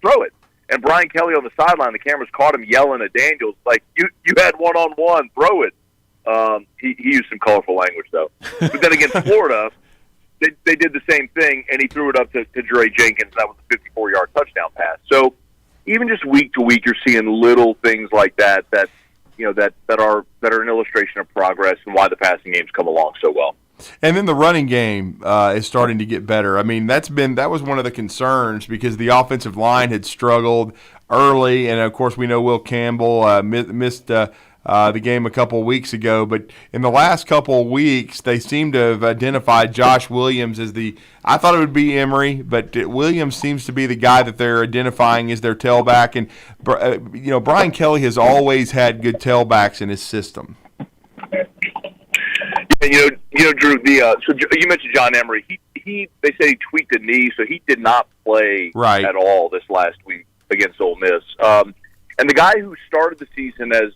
throw it. And Brian Kelly on the sideline, the cameras caught him yelling at Daniels, like, you had one-on-one, throw it. He used some colorful language, though. But then against Florida, they did the same thing, and he threw it up to Dre Jenkins. That was a 54-yard touchdown pass. So even just week to week, you're seeing little things like that that are an illustration of progress and why the passing game's come along so well. And then the running game is starting to get better. I mean, that was one of the concerns because the offensive line had struggled early, and of course we know Will Campbell missed the game a couple of weeks ago. But in the last couple of weeks, they seem to have identified Josh Williams as I thought it would be Emery, but Williams seems to be the guy that they're identifying as their tailback. And Brian Kelly has always had good tailbacks in his system. Drew. So you mentioned John Emery. They say he tweaked a knee, so he did not play at all this last week against Ole Miss. And the guy who started the season as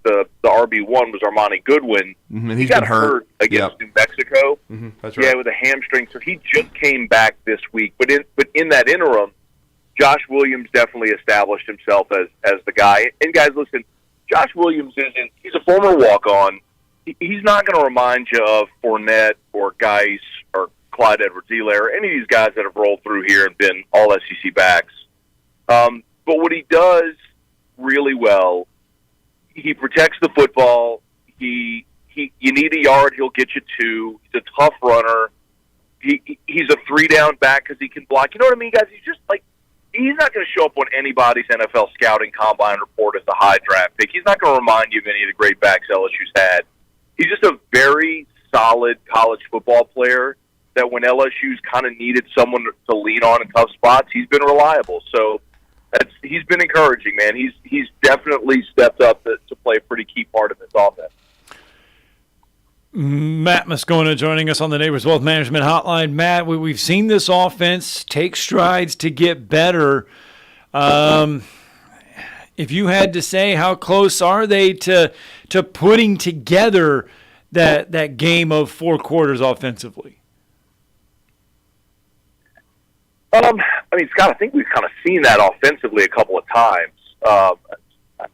the RB1 was Armani Goodwin. Mm-hmm. He got hurt against New Mexico. Mm-hmm. That's right. Yeah, with a hamstring. So he just came back this week. But in that interim, Josh Williams definitely established himself as the guy. And guys, listen, Josh Williams he's a former walk-on. He's not going to remind you of Fournette or Geis or Clyde Edwards-Helaire or any of these guys that have rolled through here and been all SEC backs. But what he does really well, he protects the football. You need a yard, he'll get you two. He's a tough runner. He's a three-down back because he can block. You know what I mean, guys? He's not going to show up on anybody's NFL scouting combine report as a high draft pick. He's not going to remind you of any of the great backs LSU's had. He's just a very solid college football player that when LSU's kind of needed someone to lean on in tough spots, he's been reliable. So he's been encouraging, man. He's definitely stepped up to play a pretty key part of this offense. Matt Moscona joining us on the Neighbors Wealth Management Hotline. Matt, we've seen this offense take strides to get better. If you had to say, how close are they to putting together that game of 4 quarters offensively? Scott, I think we've kind of seen that offensively a couple of times.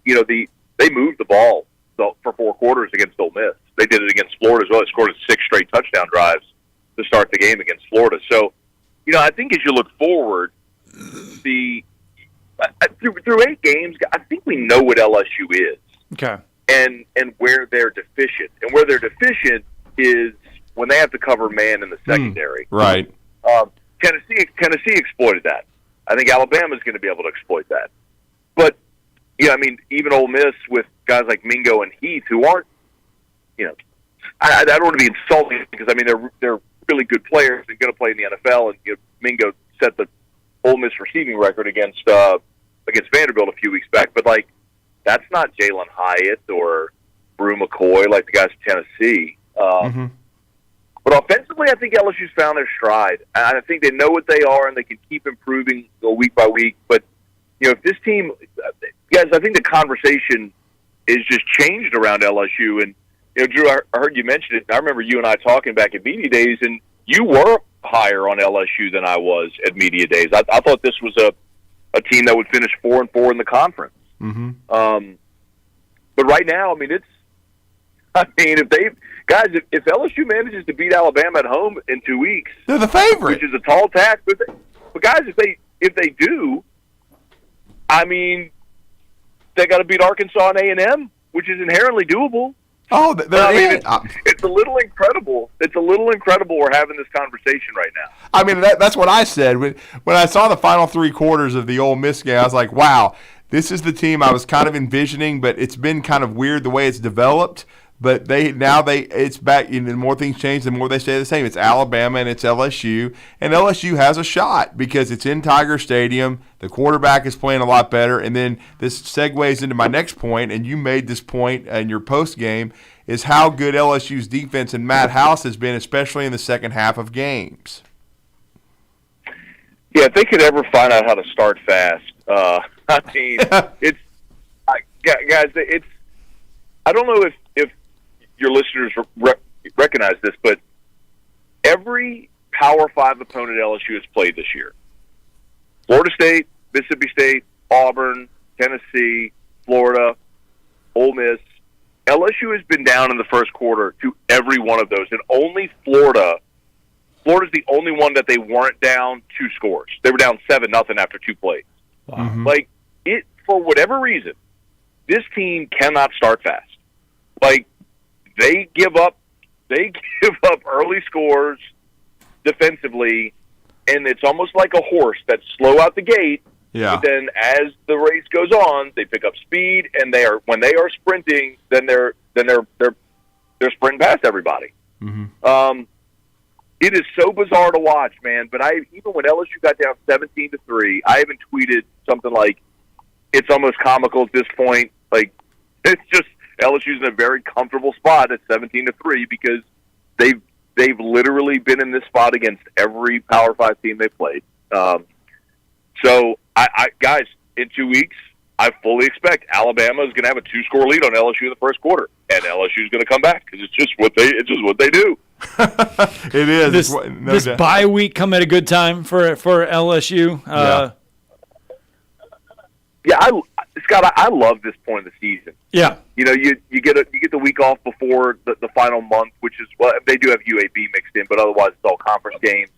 They moved the ball for 4 quarters against Ole Miss. They did it against Florida as well. They scored 6 straight touchdown drives to start the game against Florida. So, I think as you look forward, through 8 games, I think we know what LSU is. Okay. And where they're deficient. And where they're deficient is when they have to cover man in the secondary. Right. Tennessee exploited that. I think Alabama's going to be able to exploit that. But, even Ole Miss with guys like Mingo and Heath who aren't, I don't want to be insulting because, they're really good players and going to play in the NFL. And Mingo set the Ole Miss receiving record against Vanderbilt a few weeks back. But, that's not Jalen Hyatt or Brew McCoy like the guys from Tennessee. But offensively, I think LSU's found their stride. I think they know what they are, and they can keep improving week by week. But, if this team – guys, I think the conversation is just changed around LSU. And, Drew, I heard you mention it. I remember you and I talking back at media days, and you were higher on LSU than I was at media days. I thought this was a team that would finish 4-4 in the conference. Mm-hmm. But right now, I mean, if LSU manages to beat Alabama at home in 2 weeks, they're the favorite, which is a tall task. But guys, if they do, I mean, they got to beat Arkansas and A&M, which is inherently doable. Oh, it's a little incredible. It's a little incredible we're having this conversation right now. I mean, that's what I said when I saw the final 3 quarters of the Ole Miss game. I was like, wow, this is the team I was kind of envisioning, but it's been kind of weird the way it's developed. But it's back. The more things change, the more they stay the same. It's Alabama and it's LSU, and LSU has a shot because it's in Tiger Stadium. The quarterback is playing a lot better, and then this segues into my next point. And you made this point in your post game is how good LSU's defense and Matt House has been, especially in the second half of games. Yeah, if they could ever find out how to start fast, I mean, guys, it's. I don't know if your listeners recognize this, but every Power 5 opponent LSU has played this year, Florida State, Mississippi State, Auburn, Tennessee, Florida, Ole Miss, LSU has been down in the first quarter to every one of those, and only Florida's the only one that they weren't down 2 scores. They were down 7-0 after 2 plays. Wow. Mm-hmm. Like, for whatever reason, this team cannot start fast. Like, they give up early scores defensively, and it's almost like a horse that's slow out the gate. Yeah. But then as the race goes on, they pick up speed, and when they are sprinting, then they're sprinting past everybody. Mm-hmm. It is so bizarre to watch, man. But even when LSU got down 17-3, I even tweeted something like, "It's almost comical at this point." Like, it's just LSU's in a very comfortable spot at 17-3 because they've literally been in this spot against every Power 5 team they played. So, guys, in 2 weeks, I fully expect Alabama is going to have a 2-score lead on LSU in the first quarter, and LSU is going to come back because it's just what they do. It is. This bye week come at a good time for LSU. Scott, I love this point of the season. Yeah, you get the week off before the final month, which is they do have UAB mixed in, but otherwise it's all conference games.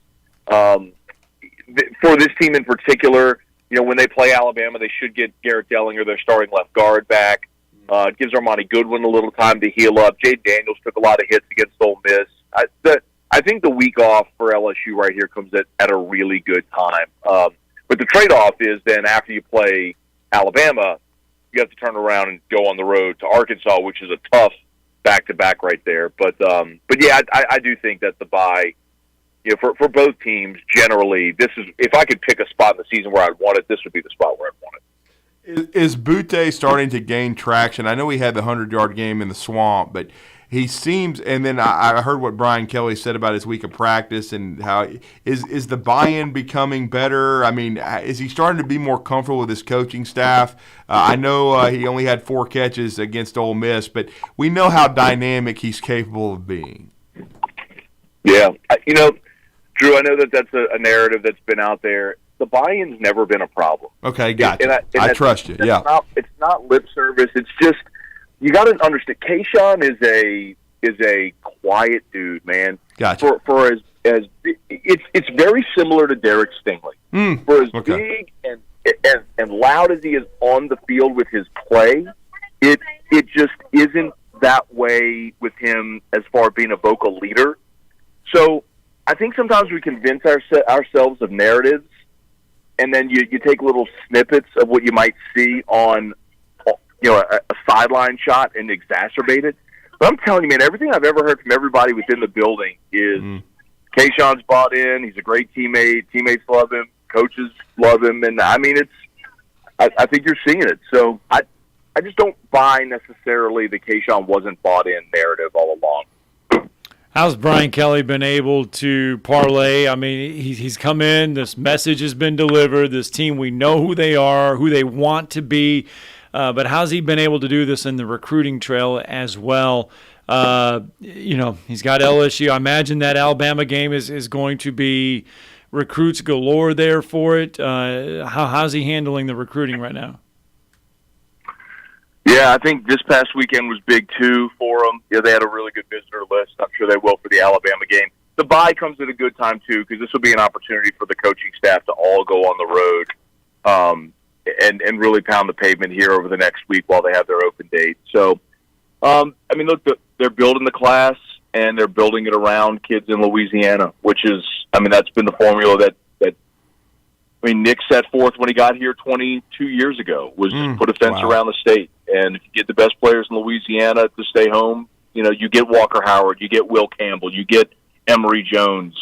For this team in particular, when they play Alabama, they should get Garrett Dellinger, their starting left guard, back. It gives Armani Goodwin a little time to heal up. Jade Daniels took a lot of hits against Ole Miss. I think the week off for LSU right here comes at a really good time. But the trade-off is then after you play Alabama, you have to turn around and go on the road to Arkansas, which is a tough back-to-back right there. But yeah, I do think that the bye, for both teams, generally, this is, if I could pick a spot in the season where I'd want it, this would be the spot where I'd want it. Is Butte starting to gain traction? I know he had the 100-yard game in the swamp, but he seems, and then I heard what Brian Kelly said about his week of practice and how is the buy-in becoming better? I mean, is he starting to be more comfortable with his coaching staff? I know he only had 4 catches against Ole Miss, but we know how dynamic he's capable of being. Yeah. Drew, I know that's a narrative that's been out there. The buy-in's never been a problem. Okay, gotcha. I trust you. Yeah. It's not lip service. It's just, you got to understand, Kayshawn is a quiet dude, man. Gotcha. For as it's very similar to Derek Stingley. For as big and loud as he is on the field with his play, it just isn't that way with him as far as being a vocal leader. So I think sometimes we convince ourselves of narratives, and then you take little snippets of what you might see on a sideline shot and exacerbate it. But I'm telling you, man, everything I've ever heard from everybody within the building is Kayshawn's bought in. He's a great teammate. Teammates love him. Coaches love him. And, I mean, I think you're seeing it. So I just don't buy necessarily the Kayshawn wasn't bought in narrative all along. How's Brian Kelly been able to parlay? I mean, he's come in. This message has been delivered. This team, we know who they are, who they want to be. But how's he been able to do this in the recruiting trail as well? He's got LSU. I imagine that Alabama game is going to be recruits galore there for it. How's he handling the recruiting right now? Yeah, I think this past weekend was big, too, for them. Yeah, they had a really good visitor list. I'm sure they will for the Alabama game. The bye comes at a good time, too, because this will be an opportunity for the coaching staff to all go on the road and really pound the pavement here over the next week while they have their open date. So, look, they're building the class, and they're building it around kids in Louisiana, which is, that's been the formula that Nick set forth when he got here 22 years ago, was just put a fence around the state. And if you get the best players in Louisiana to stay home, you get Walker Howard, you get Will Campbell, you get Emory Jones.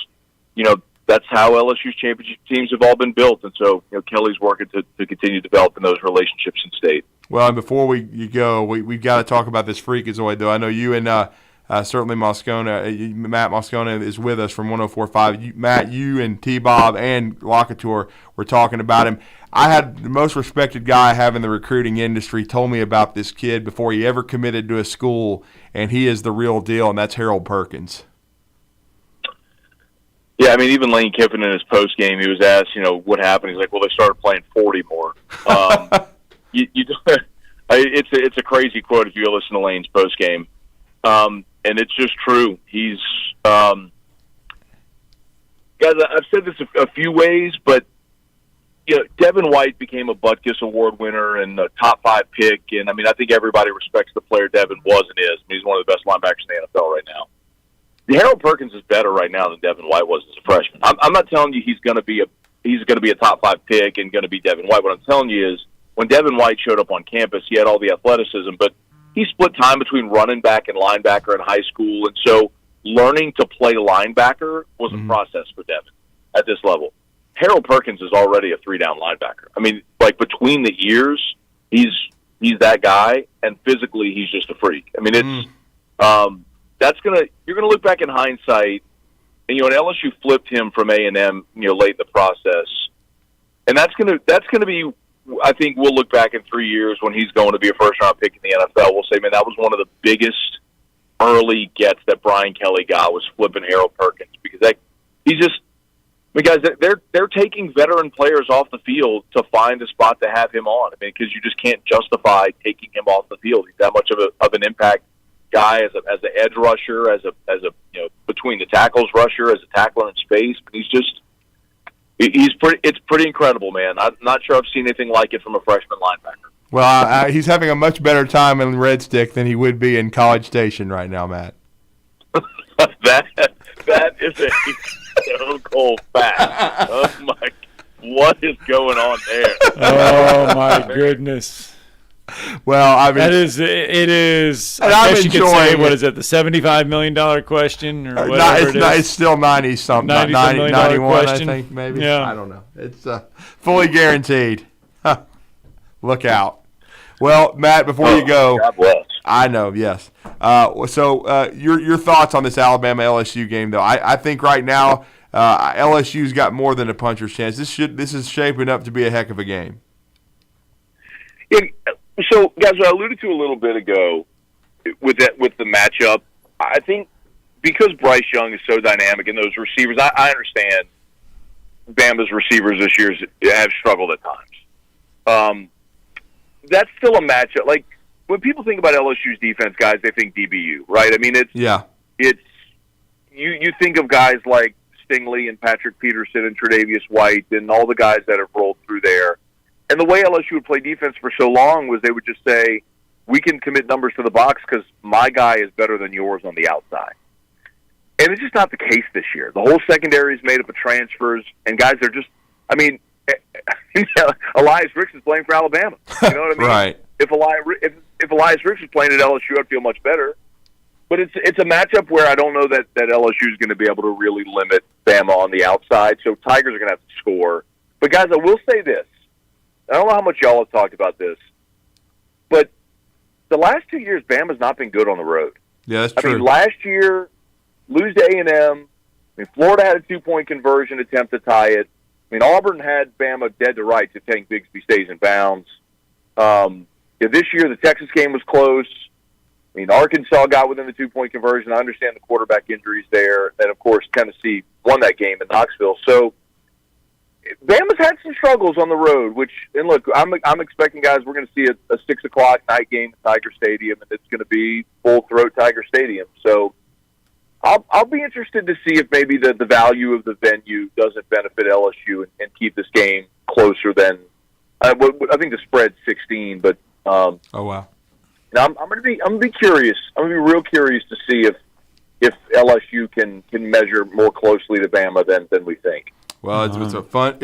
That's how LSU's championship teams have all been built. And so, Kelly's working to continue developing those relationships in state. Well, and before you go, we've got to talk about this freakazoid, though. I know you and certainly Moscona, Matt Moscona is with us from 104.5. Matt, you and T-Bob and Locator were talking about him. I had the most respected guy I have in the recruiting industry told me about this kid before he ever committed to a school, and he is the real deal, and that's Harold Perkins. Yeah, even Lane Kiffin in his post game, he was asked, what happened. He's like, well, they started playing 40 more. It's a crazy quote if you listen to Lane's post game. And it's just true. He's guys, I've said this a few ways, but Devin White became a Butkus Award winner and a top 5 pick, and I think everybody respects the player Devin was and is. He's one of the best linebackers in the NFL right now. Harold Perkins is better right now than Devin White was as a freshman. I'm not telling you he's going to be a top 5 pick and going to be Devin White. What I'm telling you is when Devin White showed up on campus, he had all the athleticism, but he split time between running back and linebacker in high school, and so learning to play linebacker was a process for Devin at this level. Harold Perkins is already a 3-down linebacker. Between the ears, he's that guy, and physically he's just a freak. It's you're gonna look back in hindsight, and LSU flipped him from A&M, late in the process, and that's gonna be. I think we'll look back in 3 years when he's going to be a first-round pick in the NFL. We'll say, man, that was one of the biggest early gets that Brian Kelly got was flipping Harold Perkins because guys, they're taking veteran players off the field to find a spot to have him on. Because you just can't justify taking him off the field. He's that much of an impact guy as an edge rusher, as a between the tackles rusher, as a tackler in space. But it's pretty incredible, man. I'm not sure I've seen anything like it from a freshman linebacker. Well, he's having a much better time in Red Stick than he would be in College Station right now, Matt. that is a so cold fact. Oh my! What is going on there? Oh my goodness! Well, it is. I guess you could say, what is it? The $75 million question, or whatever it's still 90 something, 91, question. I think maybe. Yeah. I don't know. It's fully guaranteed. Look out. Well, Matt, before you go, God bless. I know. Yes. So your thoughts on this Alabama LSU game, though? I think right now LSU's got more than a puncher's chance. This is shaping up to be a heck of a game. Yeah. So, guys, what I alluded to a little bit ago with the matchup, I think because Bryce Young is so dynamic and those receivers, I understand Bama's receivers this year have struggled at times. That's still a matchup. Like, when people think about LSU's defense, guys, they think DBU, right? It's you think of guys like Stingley and Patrick Peterson and Tre'Davious White and all the guys that have rolled through there. And the way LSU would play defense for so long was they would just say, we can commit numbers to the box because my guy is better than yours on the outside. And it's just not the case this year. The whole secondary is made up of transfers, and guys are just, Elias Ricks is playing for Alabama. You know what I mean? Right. If Elias Ricks was playing at LSU, I'd feel much better. But it's a matchup where I don't know that LSU is going to be able to really limit Bama on the outside, so Tigers are going to have to score. But, guys, I will say this. I don't know how much y'all have talked about this, but the last 2 years, Bama's not been good on the road. Yeah, that's true. Last year, lose to A&M. Florida had a 2-point conversion attempt to tie it. Auburn had Bama dead to rights if Tank Bigsby stays in bounds. This year, the Texas game was close. Arkansas got within the 2-point conversion. I understand the quarterback injuries there. And, of course, Tennessee won that game in Knoxville. So, Bama's had some struggles on the road, and look, I'm expecting, guys, we're going to see a 6 o'clock night game at Tiger Stadium, and it's going to be full-throat Tiger Stadium. So I'll be interested to see if maybe the value of the venue doesn't benefit LSU and keep this game closer than I think the spread's 16. But oh wow, I'm going to be curious. I'm going to be real curious to see if LSU can measure more closely to Bama than we think. Well, it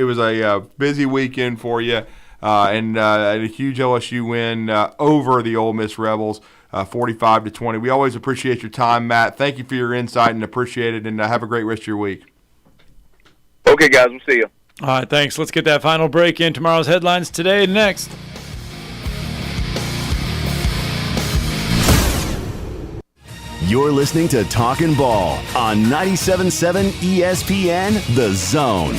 was a busy weekend for you, and a huge LSU win over the Ole Miss Rebels. 45-20. We always appreciate your time, Matt. Thank you for your insight and appreciate it, and have a great rest of your week. Okay, guys. We'll see you. All right, thanks. Let's get that final break in. Tomorrow's headlines today and next. You're listening to Talkin' Ball on 97.7 ESPN, The Zone.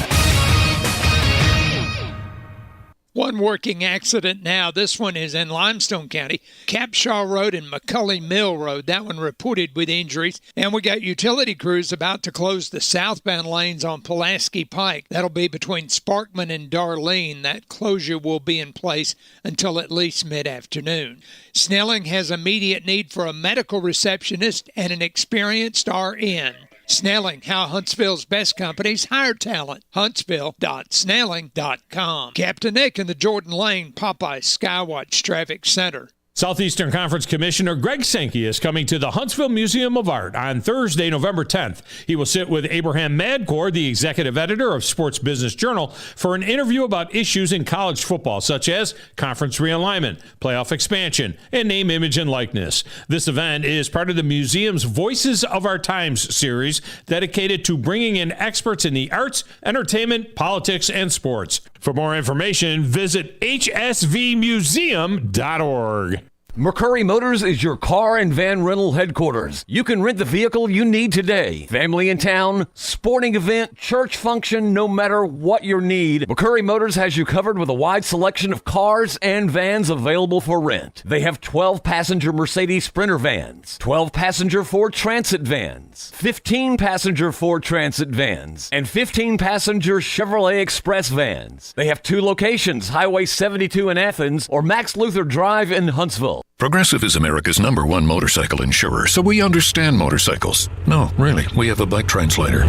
One working accident now. This one is in Limestone County. Capshaw Road and McCulley Mill Road. That one reported with injuries. And we got utility crews about to close the southbound lanes on Pulaski Pike. That'll be between Sparkman and Darlene. That closure will be in place until at least mid-afternoon. Snelling has immediate need for a medical receptionist and an experienced RN. Snelling, how Huntsville's best companies hire talent. Huntsville.snelling.com. Captain Nick in the Jordan Lane Popeye Skywatch Traffic Center. Southeastern Conference Commissioner Greg Sankey is coming to the Huntsville Museum of Art on Thursday, November 10th. He will sit with Abraham Madcore, the executive editor of Sports Business Journal, for an interview about issues in college football, such as conference realignment, playoff expansion, and name, image, and likeness. This event is part of the museum's Voices of Our Times series, dedicated to bringing in experts in the arts, entertainment, politics, and sports. For more information, visit hsvmuseum.org. McCurry Motors is your car and van rental headquarters. You can rent the vehicle you need today. Family in town, sporting event, church function, no matter what your need, McCurry Motors has you covered with a wide selection of cars and vans available for rent. They have 12-passenger Mercedes Sprinter vans, 12-passenger Ford Transit vans, 15-passenger Ford Transit vans, and 15-passenger Chevrolet Express vans. They have 2 locations, Highway 72 in Athens or Max Luther Drive in Huntsville. Progressive is America's #1 motorcycle insurer, so we understand motorcycles. No, really, we have a bike translator.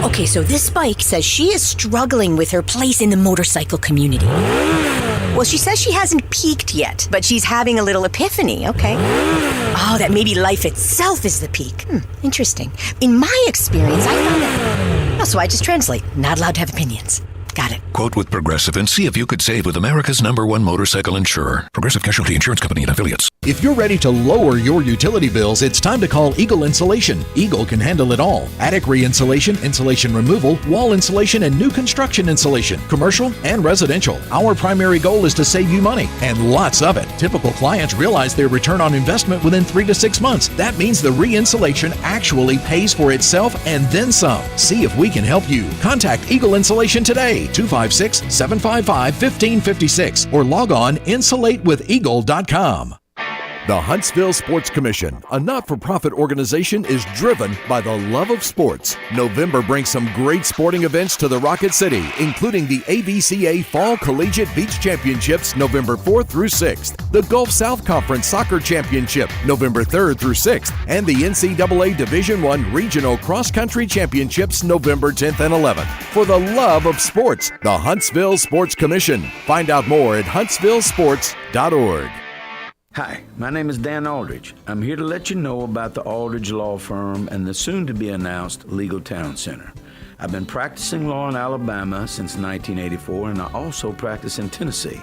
Okay, so this bike says she is struggling with her place in the motorcycle community. Well, she says she hasn't peaked yet, but she's having a little epiphany, okay? Oh, that maybe life itself is the peak. Interesting. In my experience, I found that... Oh, so I just translate. Not allowed to have opinions. Got it. Quote with Progressive and see if you could save with America's #1 motorcycle insurer. Progressive Casualty Insurance Company and Affiliates. If you're ready to lower your utility bills, it's time to call Eagle Insulation. Eagle can handle it all. Attic re-insulation, insulation removal, wall insulation, and new construction insulation, commercial and residential. Our primary goal is to save you money, and lots of it. Typical clients realize their return on investment within 3 to 6 months. That means the re-insulation actually pays for itself and then some. See if we can help you. Contact Eagle Insulation today, 256-755-1556, or log on insulatewitheagle.com. The Huntsville Sports Commission, a not-for-profit organization, is driven by the love of sports. November brings some great sporting events to the Rocket City, including the AVCA Fall Collegiate Beach Championships, November 4th through 6th, the Gulf South Conference Soccer Championship, November 3rd through 6th, and the NCAA Division I Regional Cross Country Championships, November 10th and 11th. For the love of sports, the Huntsville Sports Commission. Find out more at huntsvillesports.org. Hi, my name is Dan Aldridge. I'm here to let you know about the Aldridge Law Firm and the soon-to-be-announced Legal Town Center. I've been practicing law in Alabama since 1984, and I also practice in Tennessee.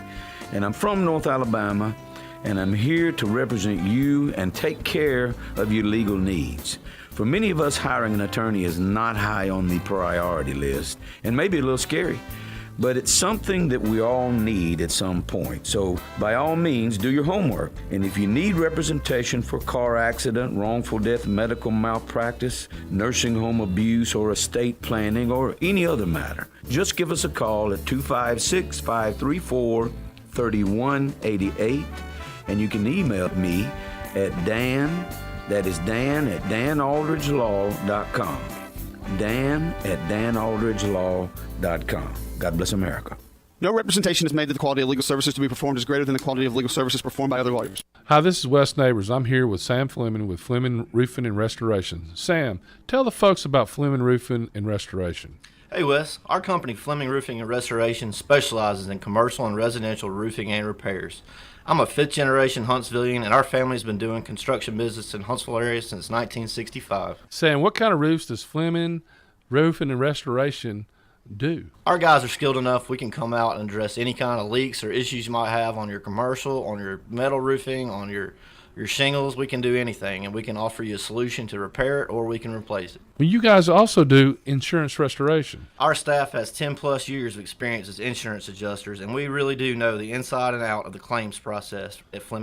And I'm from North Alabama, and I'm here to represent you and take care of your legal needs. For many of us, hiring an attorney is not high on the priority list, and maybe a little scary. But it's something that we all need at some point. So by all means, do your homework. And if you need representation for car accident, wrongful death, medical malpractice, nursing home abuse, or estate planning, or any other matter, just give us a call at 256-534-3188. And you can email me at Dan, that is Dan, at danaldridgelaw.com. dan@danaldridgelaw.com. God bless America. No representation is made that the quality of legal services to be performed is greater than the quality of legal services performed by other lawyers. Hi, this is Wes Neighbors. I'm here with Sam Fleming with Fleming Roofing and Restoration. Sam, tell the folks about Fleming Roofing and Restoration. Hey Wes, our company Fleming Roofing and Restoration specializes in commercial and residential roofing and repairs. I'm a fifth generation Huntsvillian, and our family's been doing construction business in Huntsville area since 1965. Sam, what kind of roofs does Fleming Roofing and Restoration do? Our guys are skilled enough. We can come out and address any kind of leaks or issues you might have on your commercial, on your metal roofing, on your shingles. We can do anything, and we can offer you a solution to repair it, or we can replace it. Well, you guys also do insurance restoration. Our staff has 10 plus years of experience as insurance adjusters, and we really do know the inside and out of the claims process at Fleming